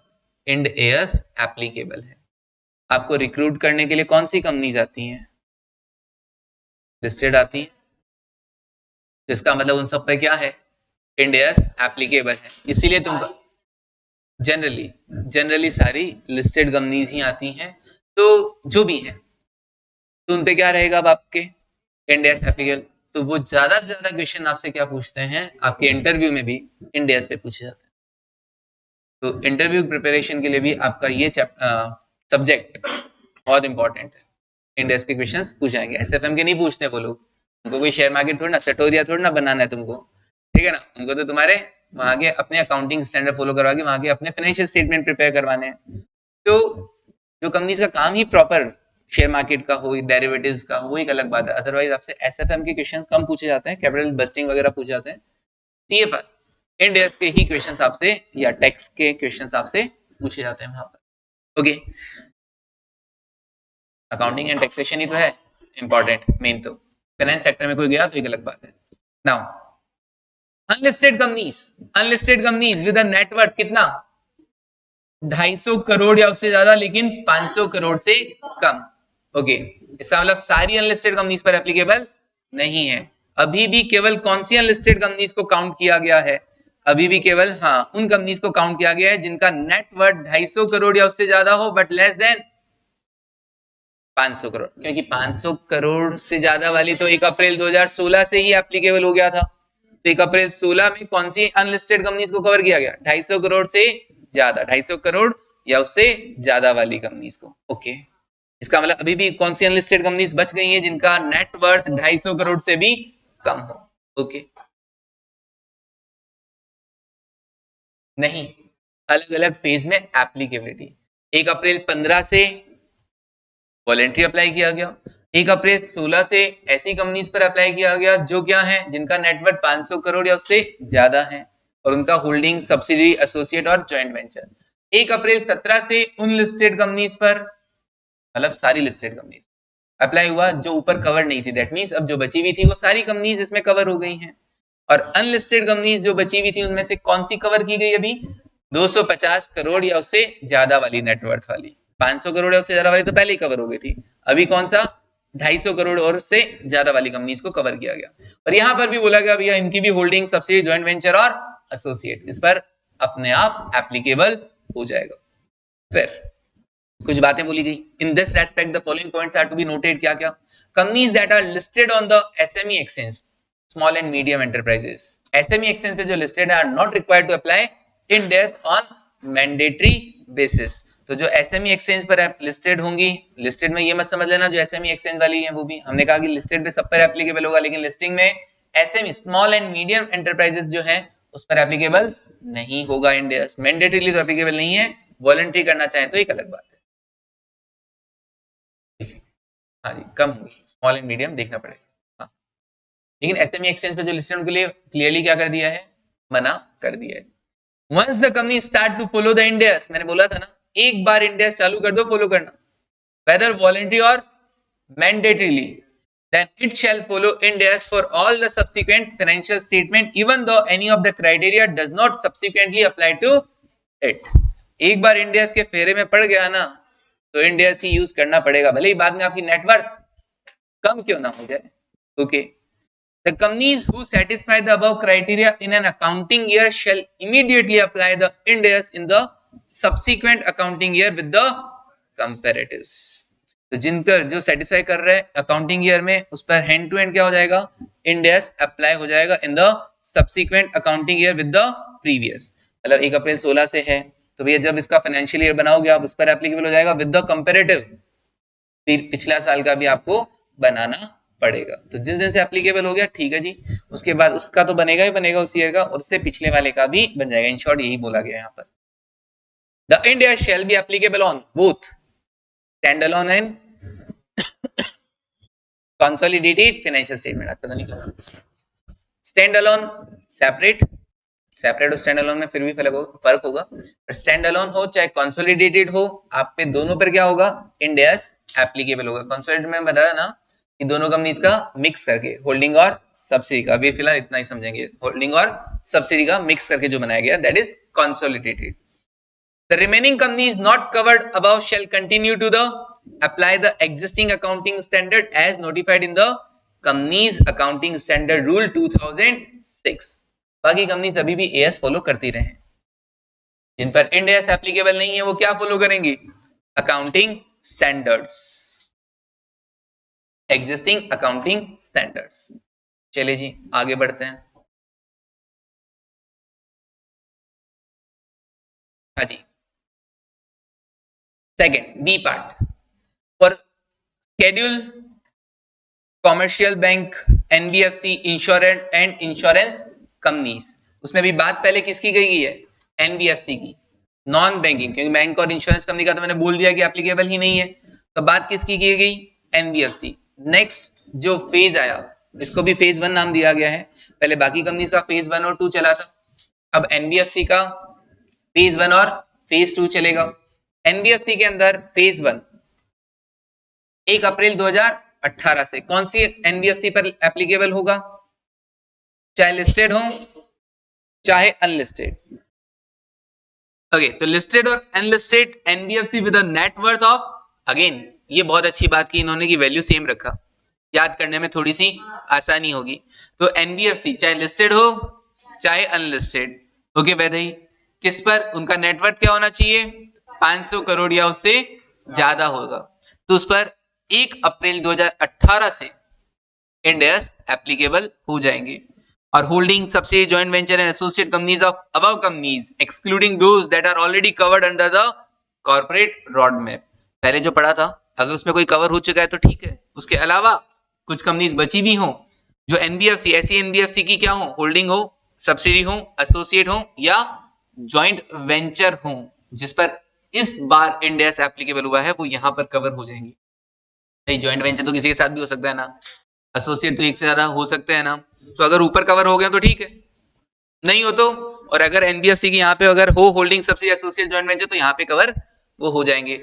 इंड एएस एप्लीकेबल है। आपको रिक्रूट करने के लिए कौन सी कंपनीज आती हैं? लिस्टेड आती हैं, इसका मतलब उन सब पे क्या है? इंड एएस एप्लीकेबल है। इसीलिए तुमको जनरली सारी लिस्टेड कंपनीज ही आती हैं। तो जो भी है तो उन पे क्या रहेगा अब आपके? Ind AS applicable. तो वो ज्यादा से ज्यादा क्वेश्चन आपसे क्या पूछते हैं, आपके इंटरव्यू में भी इंड एएस पे पूछे जाते हैं। तो इंटरव्यू प्रिपरेशन के लिए भी आपका ये सब्जेक्ट बहुत इंपॉर्टेंट है। इंड एएस के क्वेश्चंस पूछाएंगे, एसएफएम के नहीं पूछते वो लोग। उनको कोई शेयर मार्केट थोड़ी ना, सटोरिया थोड़ी ना बनाना है तुमको, ठीक है ना। उनको तो तुम्हारे वहां के अपने अकाउंटिंग स्टैंडर्ड फॉलो करवा के वहां के अपने फाइनेंशियल स्टेटमेंट प्रिपेयर करवाने हैं। तो जो कंपनीज का काम ही प्रॉपर शेयर मार्केट का हो, डेरिवेटिव्स का हो, वो एक अलग बात है। अदरवाइज आपसे एसएफएम के क्वेश्चन कम पूछे जाते हैं, कैपिटल बस्टिंग वगैरह पूछे जाते हैं। सीएफआर इंड एएस के ही क्वेश्चंस आपसे या टैक्स के क्वेश्चंस आपसे पूछे जाते हैं वहां पर। ओके, अकाउंटिंग एंड टैक्सेशन ही तो है इंपॉर्टेंट मेन। तो फाइनेंस सेक्टर में कोई गया तो एक अलग बात है। Now unlisted companies with a net worth कितना? 250 करोड़ या उससे ज्यादा, लेकिन 500 करोड़ से कम। ओके, इसका मतलब सारी अनलिस्टेड कंपनीज पर एप्लीकेबल नहीं है। अभी भी केवल कौन सी अनलिस्टेड कंपनीज को काउंट किया गया है? अभी भी केवल उन कंपनीज को काउंट किया गया है जिनका नेटवर्थ 250 करोड़ या उससे ज्यादा हो, बट लेस देन 500 करोड़। क्योंकि 500 करोड़ से ज्यादा वाली तो 1 अप्रैल 2016 से ही एप्लीकेबल हो गया था। तो 1 अप्रैल 16 में कौन सी अनलिस्टेड कंपनीज को कवर किया गया? 250 करोड़ से ज्यादा, 250 करोड़ या उससे ज्यादा वाली कंपनीज को। ओके, इसका मतलब अभी भी कौन सी अनलिस्टेड कंपनीज बच गई हैं जिनका नेटवर्थ 250 करोड़ से भी कम हो? ओके, नहीं, अलग अलग फेज में एप्लीकेबिलिटी। 1 अप्रैल 15 से वॉलेंट्री अप्लाई किया गया, 1 अप्रैल 16 से ऐसी कंपनीज पर अप्लाई किया गया जो क्या है, जिनका नेटवर्थ 500 करोड़ या उससे ज्यादा है और उनका होल्डिंग सब्सिडी, एसोसिएट और जॉइंट वेंचर। 1 अप्रैल 17 से उन लिस्टेड कंपनीज पर, मतलब सारी लिस्टेड कंपनीज अप्लाई हुआ जो ऊपर कवर नहीं थी। दैट मींस अब जो बची हुई थी वो सारी कंपनीज इसमें कवर हो गई हैं। और अनलिस्टेड कंपनीज जो बची हुई थी उनमें से कौन सी कवर की गई? अभी 250 करोड़ या उससे ज्यादा वाली नेटवर्थ वाली। 500 करोड़ या उससे ज्यादा वाली तो पहले ही कवर हो गई थी। अभी कौन सा? 250 करोड़ और से ज्यादा वाली कंपनीज को कवर किया गया। और यहां पर भी बोला गया भैया इनकी भी होल्डिंग, सब्सिडी, जॉइंट वेंचर और एसोसिएट इस पर अपने आप एप्लीकेबल हो जाएगा। फिर कुछ बातें बोली गई। In this respect the following points are to be noted. क्या क्या? Companies that are listed on the SME exchange, small and medium enterprises, SME exchange पे जो लिस्टेड है are not required to apply Ind AS on mandatory basis. तो जो SME exchange पर listed होंगी, listed में ये मत समझ लेना जो एसएमई एक्सचेंज वाली है वो भी, हमने कहा कि लिस्टेड पे सब पर एप्लीकेबल होगा, लेकिन लिस्टिंग में SME, small and medium enterprises जो है उस पर एप्लीकेबल नहीं होगा इंड एएस। मैंडेटरीली तो एप्लीकेबल नहीं है, वॉलंटरी करना चाहें तो एक अलग बात है। हाँ जी, कम होगी, स्मॉल एंड मीडियम देखना पड़ेगा। हाँ, लेकिन एसएमई एक्सचेंज पे जो लिस्टेड उनके लिए क्लियरली क्या कर दिया है? मना कर दिया है। Once the company start to follow the Ind AS, मैंने बोला था ना, एक बार इंड एएस चालू कर दो फॉलो करना, वेदर वॉलंटरी और mandatorily, then it shall follow Ind AS for all the subsequent financial statement even though any of the criteria does not subsequently apply to it। एक बार Ind AS के फेरे में पड़ गया ना तो Ind AS ही use करना पड़ेगा, भले ही बाद में आपकी नेटवर्थ कम क्यों ना हो जाए। Okay, the companies who satisfy the above criteria in an accounting year shall immediately apply the Ind AS in the subsequent accounting year with the comparatives। तो जिनका जो सेटिस्फाई कर रहे हैं अकाउंटिंग ईयर में उस पर हैंड टू हैंड क्या हो जाएगा? इंड एएस अप्लाई हो जाएगा in the subsequent accounting year with the previous. मतलब 1 अप्रैल 16 से है तो भैया जब इसका फाइनेंशियल ईयर बनाओगे आप उस पर एप्लीकेबल हो जाएगा विद द कंपैरेटिव, फिर पिछला साल का भी आपको बनाना पड़ेगा। तो जिस दिन से एप्लीकेबल हो गया ठीक है जी, उसके बाद उसका तो बनेगा ही बनेगा उस ईयर का, और उससे पिछले वाले का भी बन जाएगा। इन शॉर्ट यही बोला गया यहाँ पर। The India shall be applicable on both stand alone and consolidated financial statement। पता नहीं क्या स्टैंड अलोन सेपरेट, सेपरेट और स्टैंड अलोन में फिर भी फर्क होगा, पर स्टैंड अलोन हो चाहे कंसोलिडेटेड हो, आप पे दोनों पर क्या होगा, इंड एस एप्लीकेबल होगा। कंसोलिडेटेड में बताया ना कि दोनों कंपनीज का मिक्स करके, होल्डिंग और सब्सिडी का, अभी फिलहाल इतना ही समझेंगे, होल्डिंग और सब्सिडी का मिक्स करके जो बनाया गया that is consolidated. The remaining companies not covered above shall continue to apply the existing accounting standard as notified in the Companies Accounting Standard Rule 2006। बाकी कंपनीज अभी भी एएस फॉलो करती रहे। जिन पर इंड एएस एप्लीकेबल नहीं है वो क्या फॉलो करेंगी, accounting standards, existing accounting standards. चलिए जी आगे बढ़ते हैं। हाँ जी, second B part for schedule commercial bank, NBFC, insurance and insurance companies. उसमें भी बात पहले किसकी गई है, एनबीएफसी की, नॉन बैंकिंग, क्योंकि बैंक और इंश्योरेंस कंपनी का तो मैंने बोल दिया कि एप्लीकेबल ही नहीं है, तो बात किसकी की गई, एनबीएफसी। नेक्स्ट जो फेज आया, इसको भी फेज 1 नाम दिया गया है, पहले बाकी कंपनीज का फेज 1 और 2 चला था, अब एनबीएफसी का फेज 1 और फेज 2 चलेगा। एनबीएफसी के अंदर फेज 1 1 अप्रैल 2018 से कौन सी एनबीएफसी पर एप्लीकेबल होगा, चाहे लिस्टेड हो चाहे अनलिस्टेड। ओके, तो लिस्टेड और unlisted NBFC with a net worth of, again ये बहुत अच्छी बात की इन्होंने कि वैल्यू सेम रखा, याद करने में थोड़ी सी आसानी होगी। तो एनबीएफसी चाहे लिस्टेड हो चाहे अनलिस्टेड, ओके वैसे किस पर उनका नेटवर्थ क्या होना चाहिए, 500 करोड़ या उससे ज्यादा होगा, तो उस पर 1 अप्रैल 2018 से इंड एएस एप्लीकेबल हो जाएंगे। और holding subsidy joint venture and associate companies of above companies excluding those that are already covered under the corporate road map. पहले जो पढ़ा था अगर उसमें कोई कवर हो चुका है तो ठीक है, उसके अलावा कुछ कंपनीज बची भी हो जो एनबीएफसी, ऐसी एनबीएफसी की क्या हो, होल्डिंग हो, सब्सिडी हो, एसोसिएट हो या जॉइंट वेंचर हो, जिस पर इस बार इंड एएस एप्लीकेबल हुआ है, वो यहां पर कवर हो जाएंगे। जॉइंट वेंचर तो किसी के साथ भी हो सकता है ना, एसोसिएट तो एक से ज्यादा हो सकते हैं ना, तो अगर ऊपर कवर हो गया तो ठीक है, नहीं हो तो, और अगर एनबीएफसी की यहाँ पे अगर हो holding subsidy associate joint venture तो यहाँ पे कवर वो हो जाएंगे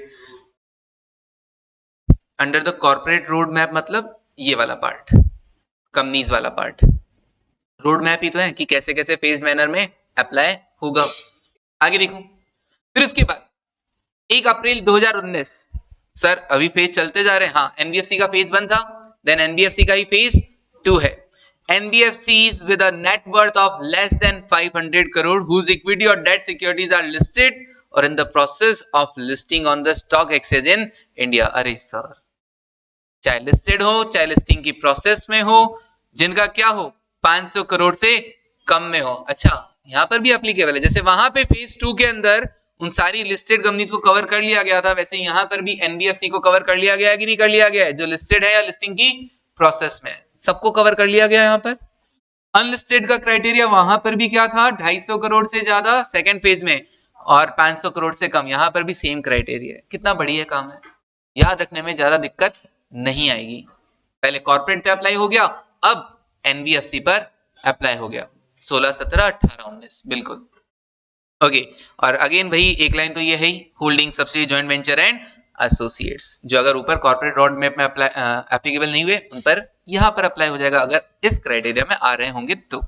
under the corporate road map, मतलब ये वाला पार्ट, कंपनीज वाला पार्ट। रोड मैप ही तो है कि कैसे कैसे फेज मैनर में अप्लाई होगा। आगे देखो, फिर उसके बाद 1 अप्रैल 2019, सर अभी फेज चलते जा रहे हैं, हाँ एनबीएफसी का फेज 1 था, देन एनबीएफसी का ही फेज 2 है। NBFCs with a net worth of less than 500 crore whose equity or debt securities are listed or in the process of listing on the stock exchange in India। अरे sir, चाहे listed हो चाहे listing की process में हो, जिनका क्या हो 500 करोड़ से कम में हो। अच्छा, यहाँ पर भी एप्लीकेबल है, जैसे वहां पे फेज 2 के अंदर उन सारी लिस्टेड कंपनीज को कवर कर लिया गया था, वैसे यहाँ पर भी एनबीएफसी को कवर कर लिया गया है कि नहीं कर लिया गया है, जो लिस्टेड है या लिस्टिंग की प्रोसेस में, सबको कवर कर लिया गया। यहाँ पर अनलिस्टेड का क्राइटेरिया वहां पर भी क्या था, 250 करोड़ से ज्यादा सेकंड फेज में और 500 करोड़ से कम, यहाँ पर भी सेम क्राइटेरिया है। कितना बढ़िया काम है, याद रखने में ज्यादा दिक्कत नहीं आएगी। पहले कॉर्पोरेट पे अप्लाई हो गया, अब एनबीएफसी पर अप्लाई हो गया, 16, 17, 18, 19, बिल्कुल ओके। और अगेन भाई एक लाइन तो ये है ही, holding subsidy joint venture and associates, जो अगर ऊपर कॉर्पोरेट रोड मैप में एप्लीकेबल नहीं हुए उन पर यहां पर अप्लाई हो जाएगा अगर इस क्राइटेरिया में आ रहे होंगे तो।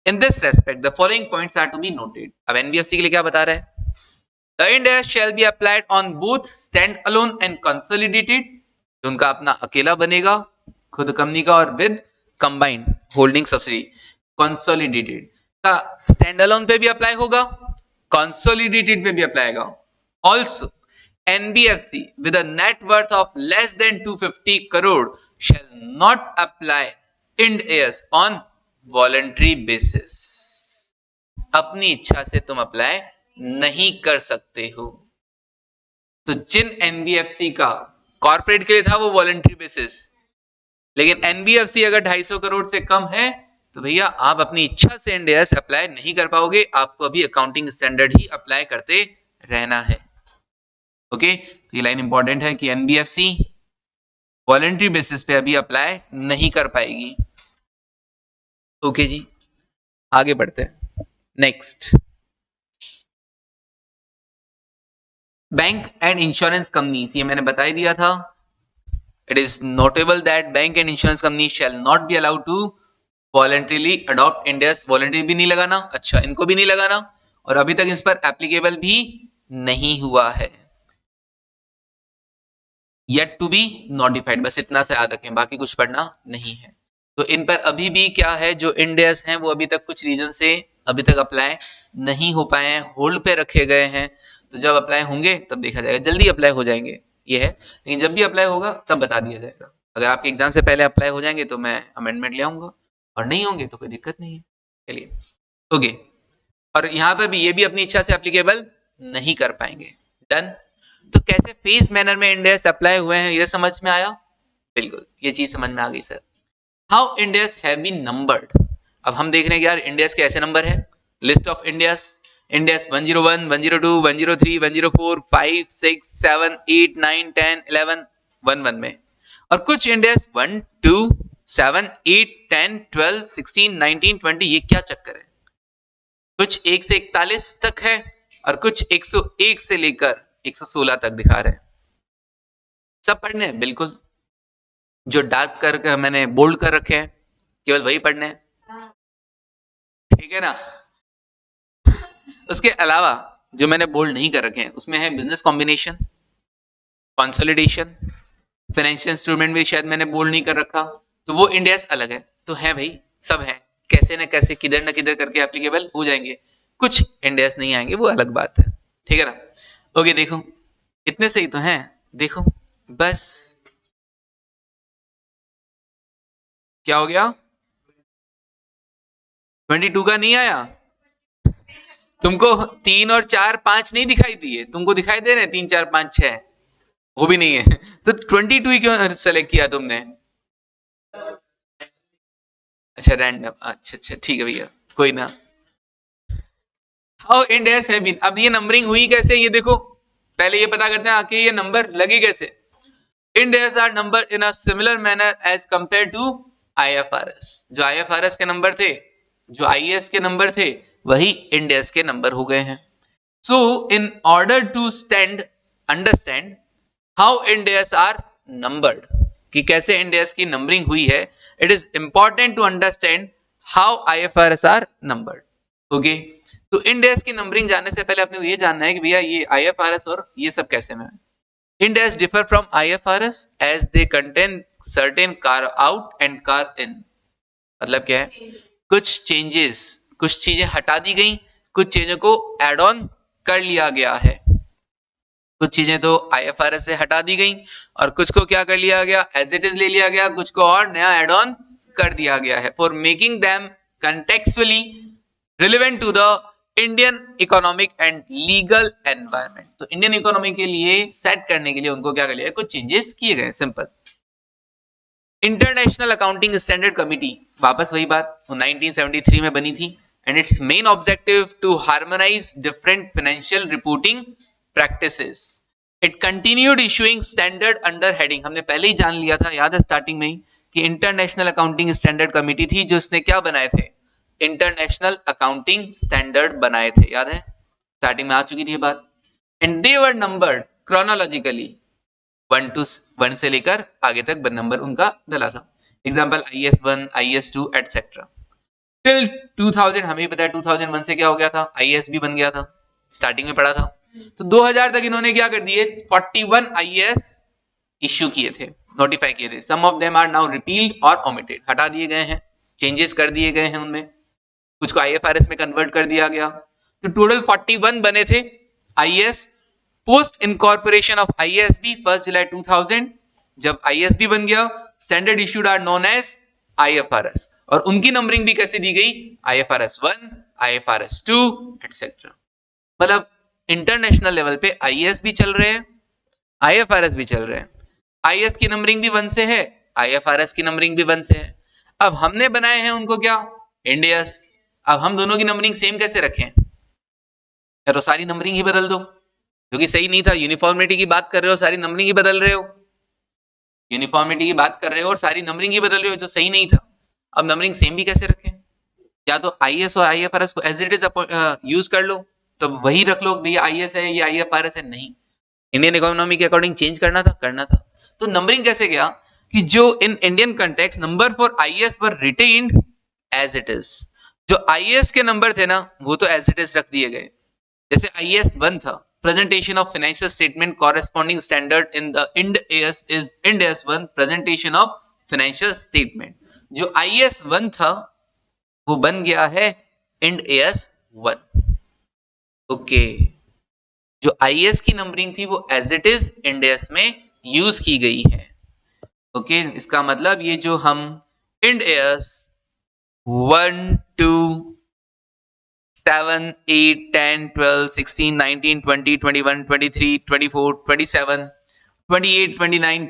In this respect the following points are to be noted. अब एनबीएफसी के लिए क्या बता रहा है, the Ind AS shall be applied on both stand alone and consolidated, उनका अपना अकेला बनेगा खुद कंपनी का, और with combined holding subsidy consolidated का स्टैंड अलोन पे भी अप्लाई होगा, कंसोलिडेटेड पे भी अप्लाई होगा। Also NBFC with a net worth of less than 250 crore shall not apply Ind AS on voluntary basis। अपनी इच्छा से तुम अप्लाई नहीं कर सकते हो। तो जिन NBFC का कॉर्पोरेट के लिए था वो वॉलंटरी बेसिस, लेकिन एनबीएफसी अगर 250 करोड़ से कम है तो भैया आप अपनी इच्छा से इंड एस अप्लाई नहीं कर पाओगे, आपको अभी अकाउंटिंग स्टैंडर्ड ही अप्लाई करते रहना है। ओके, तो ये लाइन इंपॉर्टेंट है कि एनबीएफसी वॉलंटरी बेसिस पे अभी अप्लाई नहीं कर पाएगी। ओके जी, आगे बढ़ते हैं। Next, bank and insurance companies, ये मैंने बता ही दिया था। It is notable that bank and insurance company shall not be allowed to voluntarily adopt Ind AS. Voluntary भी नहीं लगाना, अच्छा इनको भी नहीं लगाना, और अभी तक इस पर एप्लीकेबल भी नहीं हुआ है। येट टू बी नोटिफाइड, बस इतना से याद रखें, बाकी कुछ पढ़ना नहीं है। तो इन पर अभी भी क्या है, जो इंड एस हैं वो अभी तक कुछ रीजन से अभी तक अप्लाई नहीं हो पाए हैं, होल्ड पे रखे गए हैं। तो जब अप्लाई होंगे तब देखा जाएगा, जल्दी अप्लाई हो जाएंगे ये है, लेकिन जब भी अप्लाई होगा तब बता दिया जाएगा। अगर आपके एग्जाम से पहले अप्लाई हो जाएंगे तो मैं अमेंडमेंट ले आऊंगा, और नहीं होंगे तो कोई दिक्कत नहीं है। चलिए ओके, और यहाँ पर भी ये भी अपनी इच्छा से एप्लीकेबल नहीं कर पाएंगे। डन। तो कैसे फेज मैनर में इंड एस अप्लाई हुए हैं ये समझ में आया? बिल्कुल, ये चीज समझ में आ गई sir. How Ind AS have been numbered, अब हम देख रहे हैं कि यार इंड एस के ऐसे नंबर है, list of end S, end S 101, 102, 103, 104, 5, 6, 7, 8, 9, 10, 11, 11 में, और कुछ इंड एस 1, 2, 7, 8, 10, 12, 16, 19, 20, ये क्या चक्कर है? कुछ 1 से 41 तक है और कुछ 101 से लेकर 116 तक दिखा रहे हैं। सब पढ़ने हैं बिल्कुल, जो डार्क कर मैंने बोल्ड कर रखे हैं केवल वही पढ़ने हैं, ठीक है ना? उसके अलावा जो मैंने बोल्ड नहीं कर रखे हैं उसमें है business combination, consolidation, financial instrument भी शायद मैंने बोल्ड नहीं कर रखा, तो वो इंड एस अलग है। तो है भाई, सब है, कैसे न कैसे किधर न किधर करके एप्लीकेबल हो जाएंगे, कुछ इंड एस नहीं आएंगे, वो अलग बात है, ठीक है ना? ओके, देखो इतने सही तो हैं, देखो बस क्या हो गया, 22 का नहीं आया तुमको? 3 और 4, 5 नहीं दिखाई दिए तुमको, दिखाई दे रहे हैं 3, 4, 5, 6, वो भी नहीं है। तो 22 ही क्यों सेलेक्ट किया तुमने? अच्छा रैंडम, अच्छा अच्छा ठीक है भैया, कोई ना। How Ind AS have been, अब ये नंबरिंग हुई कैसे ये देखो, पहले ये पता करते हैं आके ये नंबर लगे कैसे। Ind AS are number in a similar manner as compare to IFRS, जो आईएफआरएस के नंबर थे, जो आईएएस के नंबर थे, वही इंड एस के नंबर हो गए हैं। So in order to understand how Ind AS are numbered, कि कैसे इंड एस की नंबरिंग हुई है, it is important to understand how IFRS are numbered. Okay, तो इंड एस की नंबरिंग जानने से पहले आपने ये जानना है कि भैया ये आईएफआरएस और ये सब कैसे में। Ind AS differ from IFRS as they contain certain carve out and carve in, मतलब क्या है, कुछ चेंजेस, कुछ चीजें हटा दी गई, कुछ चीजों को एड ऑन कर लिया गया है। कुछ चीजें तो आईएफआरएस से हटा दी गई और कुछ को क्या कर लिया गया, एज इट इज ले लिया गया, कुछ को और नया एड ऑन कर दिया गया है, for making them contextually relevant to the Indian economic and legal environment. तो इंडियन इकोनॉमी के लिए सेट करने के लिए उनको क्या कर लिया, कुछ चेंजेस किए गए, simple. International accounting standard committee, वापस वही बात, 1973 में बनी थी, and its main objective to harmonise different financial reporting practices. It continued issuing standard under heading, हमने पहले ही जान लिया था, याद है स्टार्टिंग में ही, कि इंटरनेशनल अकाउंटिंग स्टैंडर्ड कमिटी थी जो इसने क्या बनाए थे, इंटरनेशनल अकाउंटिंग स्टैंडर्ड बनाए थे, याद है स्टार्टिंग में आ चुकी थी ये बात। And they were numbered chronologically 1 से लेकर आगे तक नंबर उनका डला था, example IS1, IS2 etcetera, till 2000। हमें पता है 2001 से क्या हो गया था, IS भी बन गया था, स्टार्टिंग में पढ़ा था। तो 2000 तक इन्होंने क्या कर दिए, 41 IS इश्यू किए थे, नोटिफाई किए थे। Some of them are now repealed और ओमिटेड, हटा दिए गए हैं, चेंजेस कर दिए गए हैं उनमें, कुछ को IFRS में कन्वर्ट कर दिया गया। तो टोटल 41 बने थे IS post incorporation of IASB 1 July 2000। जब IASB बन गया, standard issued are known as IFRS, और उनकी नंबरिंग भी कैसे दी गई, IFRS 1, IFRS 2 एटसेट्रा। मतलब इंटरनेशनल लेवल पे IAS भी चल रहे हैं, IFRS भी चल रहे हैं। IS की नंबरिंग भी 1 से है IFRS की नंबरिंग भी 1 से है। अब हमने बनाए हैं उनको क्या, इंड एएस। अब हम दोनों की नंबरिंग सेम कैसे रखें, तो सारी नंबरिंग ही बदल दो, क्योंकि सही नहीं था। यूनिफॉर्मिटी की बात कर रहे हो, सारी नंबरिंग ही बदल रहे हो, यूनिफॉर्मिटी की बात कर रहे हो और सारी नंबरिंग ही बदल रहे हो, जो सही नहीं था। अब नंबरिंग सेम भी कैसे रखें, या तो IS और IFRS को एज इट इज यूज कर लो, तो वही रख लो भैया IS है या IFRS है। नहीं, इंडियन इकोनॉमी के अकॉर्डिंग चेंज करना था। तो नंबरिंग कैसे गया कि जो in Indian context number for IS were retained as it is. जो IS के नंबर थे ना वो तो एज इट इज रख दिए गए। जैसे IS 1 था, presentation of financial statement corresponding standard in the Ind AS is Ind AS 1 presentation of financial statement। जो IS 1 था वो बन गया है Ind AS 1। ओके, जो IS की नंबरिंग थी वो as it is Ind AS में यूज की गई है। ओके, इसका मतलब ये जो हम Ind AS 1 2 7 8 10 12 16 19 20 21 23 24 27 28 29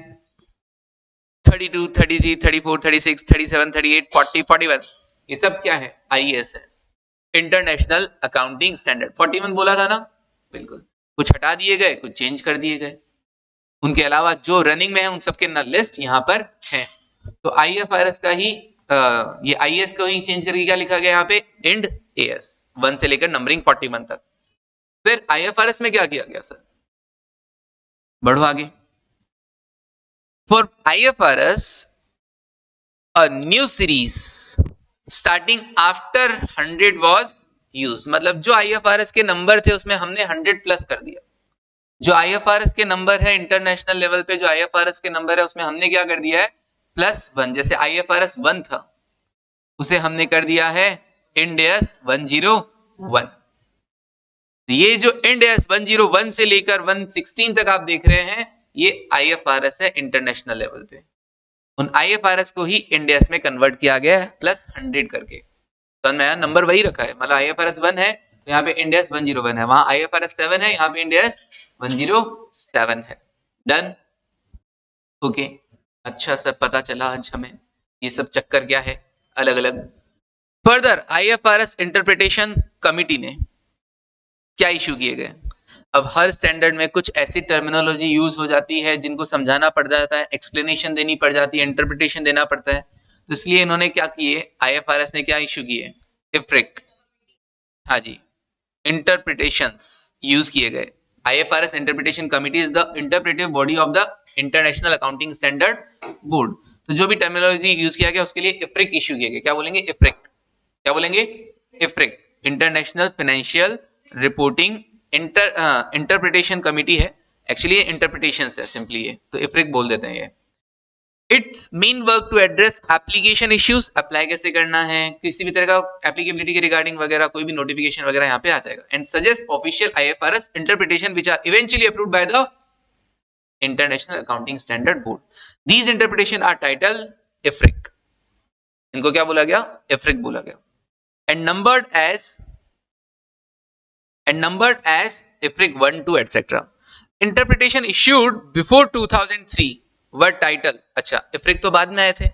32 33 34 36 37 38 40 41 ये सब क्या है, IAS है, इंटरनेशनल अकाउंटिंग स्टैंडर्ड। 41 बोला था ना, बिल्कुल, कुछ हटा दिए गए, कुछ चेंज कर दिए गए। उनके अलावा जो रनिंग में है उन सबके लिस्ट यहाँ पर है। तो IFRS का ही ये IAS को ही चेंज करके क्या लिखा गया यहाँ पे, इंड AS 1 से लेकर नंबरिंग 41 तक। फिर IFRS में क्या किया गया सर, बढ़ो आगे। For IFRS a new series starting after 100 was used। मतलब जो IFRS के नंबर थे उसमें हमने 100 प्लस कर दिया। जो IFRS के नंबर है इंटरनेशनल लेवल पे, जो IFRS के नंबर है उसमें हमने क्या कर दिया है, +1। जैसे IFRS 1 था उसे हमने कर दिया है Ind AS 101। ये जो Ind AS 101 से लेकर 116 तक आप देख रहे हैं, ये IFRS है इंटरनेशनल लेवल पे। उन IFRS को ही Ind AS में कन्वर्ट किया गया है +100 करके। तो नया नंबर वही रखा है, मतलब IFRS 1 है तो यहाँ पे Ind AS 101 है, वहां IFRS 7 है, यहाँ पे Ind AS 107 है। Done, okay. अच्छा सर, पता चला आज हमें ये सब चक्कर क्या है अलग अलग। फर्दर IFRS इंटरप्रिटेशन कमिटी ने क्या इशू किए गए। अब हर स्टैंडर्ड में कुछ ऐसी टर्मिनोलॉजी यूज हो जाती है जिनको समझाना पड़ जाता है, एक्सप्लेनेशन देनी पड़ जाती है, इंटरप्रिटेशन देना पड़ता है। तो इसलिए इन्होंने क्या किए, IFRS ने क्या इशू किए, IFRIC, हाँ जी, इंटरप्रिटेशंस यूज किए गए। IFRS interpretation committee is the interpretive body of the international accounting standard board. तो जो भी टर्मिनोलॉजी यूज किया गया उसके लिए IFRIC इशू किए गए। क्या बोलेंगे, IFRIC, क्या बोलेंगे, IFRIC, international financial reporting interpretation committee है। एक्चुअली ये इंटरप्रिटेशंस है सिंपली, ये तो IFRIC बोल देते हैं ये। It's main work to address application issues, apply कैसे करना है, किसी भी तरह का एप्लीकेबिलिटी के रिगार्डिंग वगैरह कोई भी नोटिफिकेशन वगैरह यहाँ पे आ जाएगा। And suggest official IFRS interpretation which are eventually approved by the international accounting standard board. These interpretation are title IFRIC, इनको क्या बोला गया, IFRIC बोला गया। And numbered as IFRIC 1 2 etc. Interpretation issued before 2003 were title। अच्छा, IFRIC तो बाद में आए थे,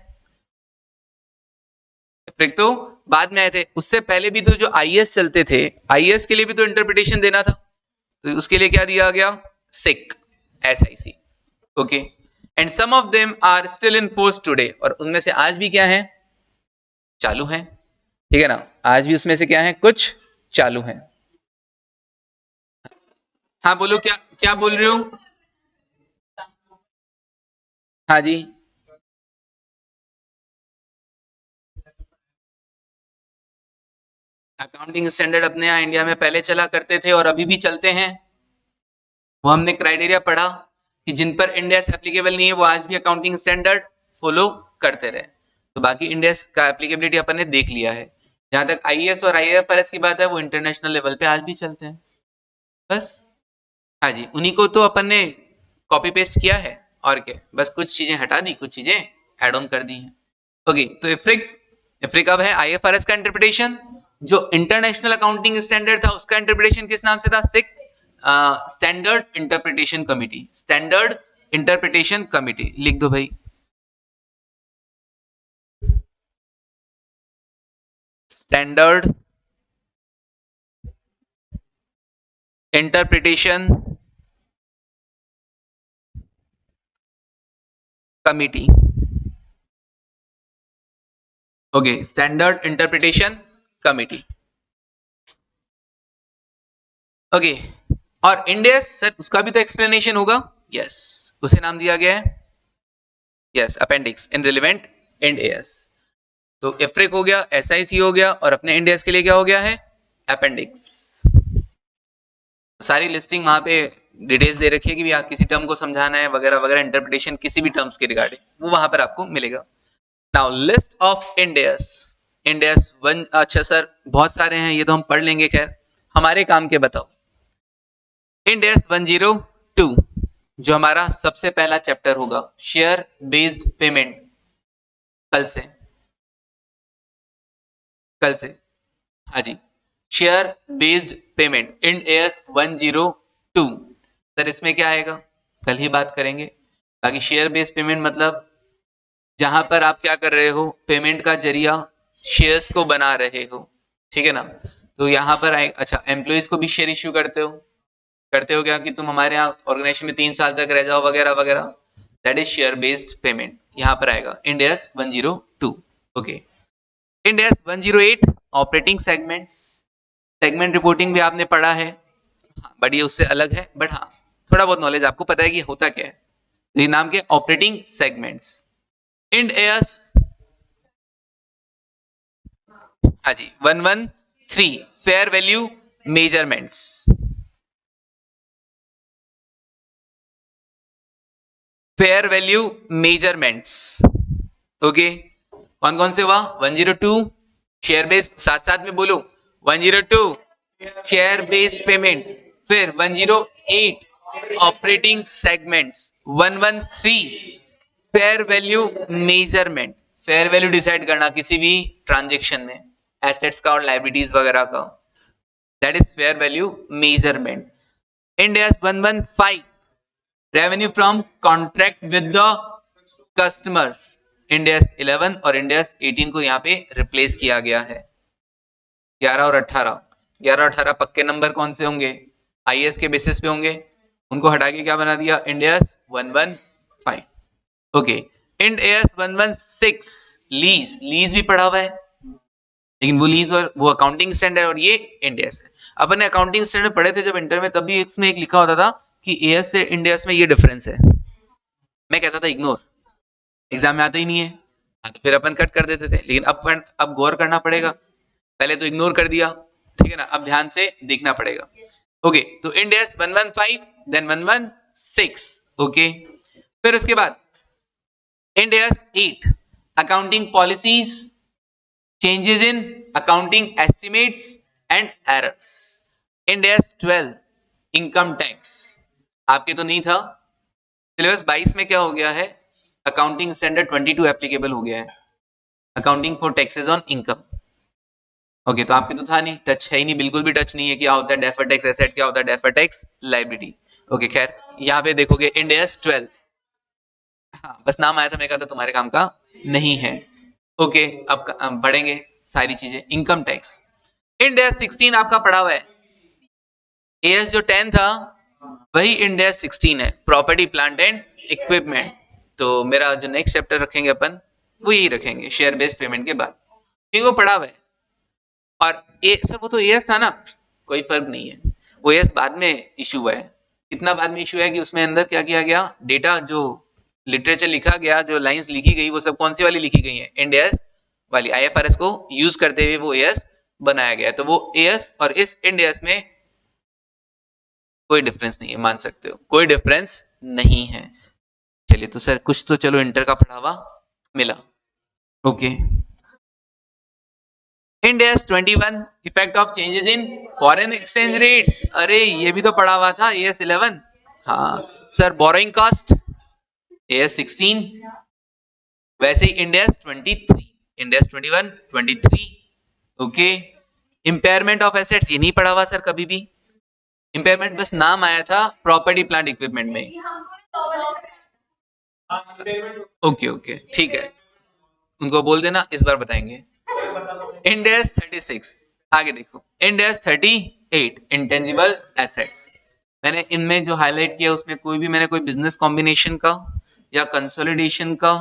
IFRIC तो बाद में आए थे, उससे पहले भी तो जो IAS चलते थे, IAS के लिए भी तो इंटरप्रिटेशन देना था, तो उसके लिए क्या दिया गया, SIC। Okay, and some of them are still in force today, और उनमें से आज भी क्या है, चालू है, ठीक है ना, आज भी उसमें से क्या है, कुछ चालू है। हाँ बोलो, क्या क्या बोल रहे हो, हाँ जी। अकाउंटिंग स्टैंडर्ड अपने यहाँ इंडिया में पहले चला करते थे और अभी भी चलते हैं। वो हमने क्राइटेरिया पढ़ा कि जिन पर Ind AS एप्लीकेबल नहीं है वो आज भी अकाउंटिंग स्टैंडर्ड फॉलो करते रहे। तो बाकी Ind AS का एप्लीकेबिलिटी अपन ने देख लिया है। जहां तक IAS और IFRS की बात है वो इंटरनेशनल लेवल पे आज भी चलते हैं बस। हाँ जी, उन्हीं को तो अपन ने कॉपी पेस्ट किया है और क्या, बस कुछ चीजें हटा दी, कुछ चीजें एड ऑन कर दी हैं। ओके, तो IFRIC अब है IFRS का इंटरप्रिटेशन। जो इंटरनेशनल अकाउंटिंग स्टैंडर्ड था उसका इंटरप्रिटेशन किस नाम से था, standard interpretation committee. Standard interpretation committee लिख दो भाई। Standard interpretation committee. Okay, standard interpretation committee. Okay, और इंडेस सर उसका भी तो एक्सप्लेनेशन होगा। यस, उसे नाम दिया गया है यस अपेंडिक्स इन रिलेवेंट इंड एएस। तो एफ्रिक हो गया, एसआईसी हो गया, और अपने इंडेस के लिए क्या हो गया है अपेंडिक्स। सारी लिस्टिंग वहां पे डिटेल्स दे रखी है कि भी किसी टर्म को समझाना है वगैरह वगैरह, इंटरप्रिटेशन किसी भी टर्म्स के रिगार्डिंग, वो वहां पर आपको मिलेगा। Now list of Ind AS. Ind AS one, अच्छा सर बहुत सारे हैं, ये तो हम पढ़ लेंगे, खैर हमारे काम के बताओ। इंडेस 102 जो हमारा सबसे पहला चैप्टर होगा, शेयर बेस्ड पेमेंट। कल से हाँ जी, share based payment Ind AS 102। Sir इसमें क्या आएगा कल ही बात करेंगे। बाकी शेयर बेस्ड पेमेंट मतलब जहां पर आप क्या कर रहे हो, पेमेंट का जरिया शेयर्स को बना रहे हो, ठीक है ना। तो यहाँ पर आए, अच्छा एम्प्लॉइज को भी शेयर इश्यू करते हो क्या कि तुम हमारे यहाँ ऑर्गेनाइजेशन में 3 साल तक रह जाओ वगैरह वगैरह, that is share based payment, यहाँ पर आएगा end AS 102। Okay, Ind AS 108 operating segments. Segment reporting भी आपने पढ़ा है, हाँ, बट ये उससे अलग है, बट हाँ थोड़ा बहुत नॉलेज आपको पता है कि होता क्या है। ये नाम के ऑपरेटिंग सेगमेंट्स। इंड एएस हाँ जी 113 fair value measurements. Fair value measurements. Okay, कौन कौन से हुआ 102 शेयर बेस्ड, साथ साथ में बोलो 102 शेयर बेस्ड पेमेंट, फिर 108 operating segments, 113 fair value measurement. Fair value decide करना किसी भी ट्रांजेक्शन में, एसेट्स का और लाइबिलिटीज वगैरह का, that is fair value measurement. Ind AS 115 revenue from contract with the customers. Ind AS 11 और इंड एएस 18 को यहाँ पे रिप्लेस किया गया है। 11 और 18, 11 और 18 पक्के नंबर कौन से होंगे, आईएएस के बेसिस पे होंगे, उनको हटा के क्या बना दिया Ind AS 115। Okay, Ind AS 116 lease भी पढ़ा हुआ है, लेकिन वो लीज और वो अकाउंटिंग स्टैंडर्ड और ये इंड एएस है। अपन ने अकाउंटिंग स्टैंडर्ड पढ़े थे जब इंटर में, तभी इसमें एक लिखा होता था कि एएस से इंड एएस में ये डिफरेंस है, मैं कहता था इग्नोर, एग्जाम में आता ही नहीं है, हाँ तो फिर अपन कट कर देते थे, लेकिन अब गौर करना पड़ेगा, पहले तो इग्नोर कर दिया, ठीक है ना, अब ध्यान से देखना पड़ेगा। ओके, तो इंड एएस 115 देन 116। ओके, फिर उसके बाद Ind AS 8 accounting policies, changes in accounting estimates and errors. Ind AS 12 income tax, आपके तो नहीं था सिलेबस 22 में, क्या हो गया है अकाउंटिंग स्टैंडर्ड 22 एप्लीकेबल हो गया है, accounting for taxes on income. Okay, तो आपके तो था नहीं, टच है ही नहीं, बिल्कुल भी टच नहीं है क्या होता है डेफर्ड टैक्स एसेट, क्या होता है डेफर्ड टैक्स लायबिलिटी। ओके, खैर यहाँ पे देखोगे इंड एएस 12, हाँ बस नाम आया था, मैं कहा था तुम्हारे काम का नहीं है। ओके, अब बढ़ेंगे सारी चीजें। इनकम टैक्स इंड एएस 16 आपका पढ़ा हुआ है, एएस जो 10 था वही इंड एएस 16 है, प्रॉपर्टी प्लांट एंड इक्विपमेंट। तो मेरा जो नेक्स्ट चैप्टर रखेंगे अपन वो यही रखेंगे शेयर बेस्ड पेमेंट के बाद, क्योंकि वो पढ़ा हुआ है। और सर वो तो एएस था ना, कोई फर्क नहीं है, वो एएस बाद में इशू हुआ है, इतना बाद में इशू है कि उसमें अंदर क्या किया गया, डेटा जो लिटरेचर लिखा गया, जो लाइंस लिखी गई, वो सब कौन सी वाली लिखी गई है इंड एएस वाली, आईएफआरएस को यूज करते हुए वो एएस बनाया गया है। तो वो एएस और इस इंड एएस में कोई डिफरेंस नहीं है, मान सकते हो कोई डिफरेंस नहीं है। चलिए, तो सर कुछ तो चलो इंटर का पढ़ावा मिला। Okay, end AS 21 effect of changes in foreign exchange rates, अरे ये भी तो पढ़ा हुआ था एएस 11। हाँ सर, बोरोइंग कॉस्ट एएस 16, वैसे ही Ind AS 23, Ind AS 21 23। Okay, impairment of assets ये नहीं पढ़ा हुआ सर कभी भी, इंपेयरमेंट बस नाम आया था प्रॉपर्टी प्लांट इक्विपमेंट में। ओके ओके ठीक है, उनको बोल देना इस बार बताएंगे। इंड एस 36, आगे देखो इंड एस 38 इंटेंजिबल एसेट्स। मैंने इनमें जो हाईलाइट किया उसमें मैंने कोई बिजनेस कॉम्बिनेशन का या कंसोलिडेशन का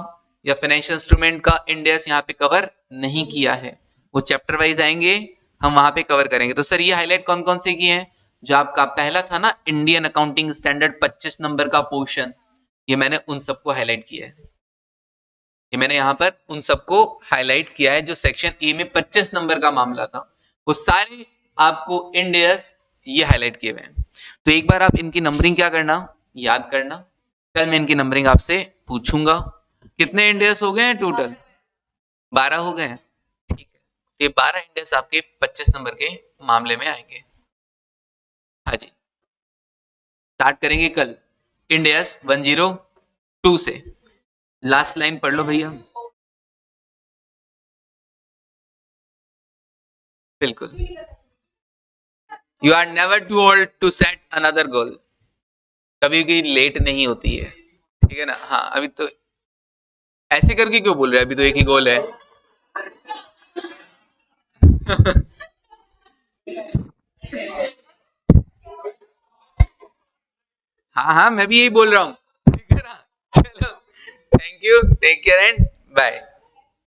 या फाइनेंशियल इंस्ट्रूमेंट का इंड एस यहाँ पे कवर नहीं किया है। वो चैप्टर वाइज आएंगे, हम वहां पे कवर करेंगे। तो सर ये हाईलाइट कौन कौन से किए हैं? जो आपका पहला था ना इंडियन अकाउंटिंग स्टैंडर्ड 25 नंबर का पोर्शन, ये मैंने उन सबको हाईलाइट किया है। ये मैंने यहाँ पर उन सबको हाईलाइट किया है जो सेक्शन ए में 25 नंबर का मामला था, वो सारे आपको इंड एस ये हाईलाइट किए हुए हैं। तो एक बार आप इनकी नंबरिंग क्या करना, याद करना। कल मैं इनकी नंबरिंग आपसे पूछूंगा। कितने इंड एस हो गए हैं टोटल? 12 हो गए हैं, ठीक है। तो ये 12 इंड एस आपके 25 नंबर के मामले में आएंगे। हाँ जी, स्टार्ट करेंगे कल इंड एस 102 से। लास्ट लाइन पढ़ लो भैया। बिल्कुल, you are never too old to set another goal. कभी भी लेट नहीं होती है, ठीक है ना। हाँ, अभी तो ऐसे करके क्यों बोल रहे हैं, अभी तो एक ही गोल है। हाँ हाँ, मैं भी यही बोल रहा हूँ, ठीक है ना। चलो, thank you, take care and bye.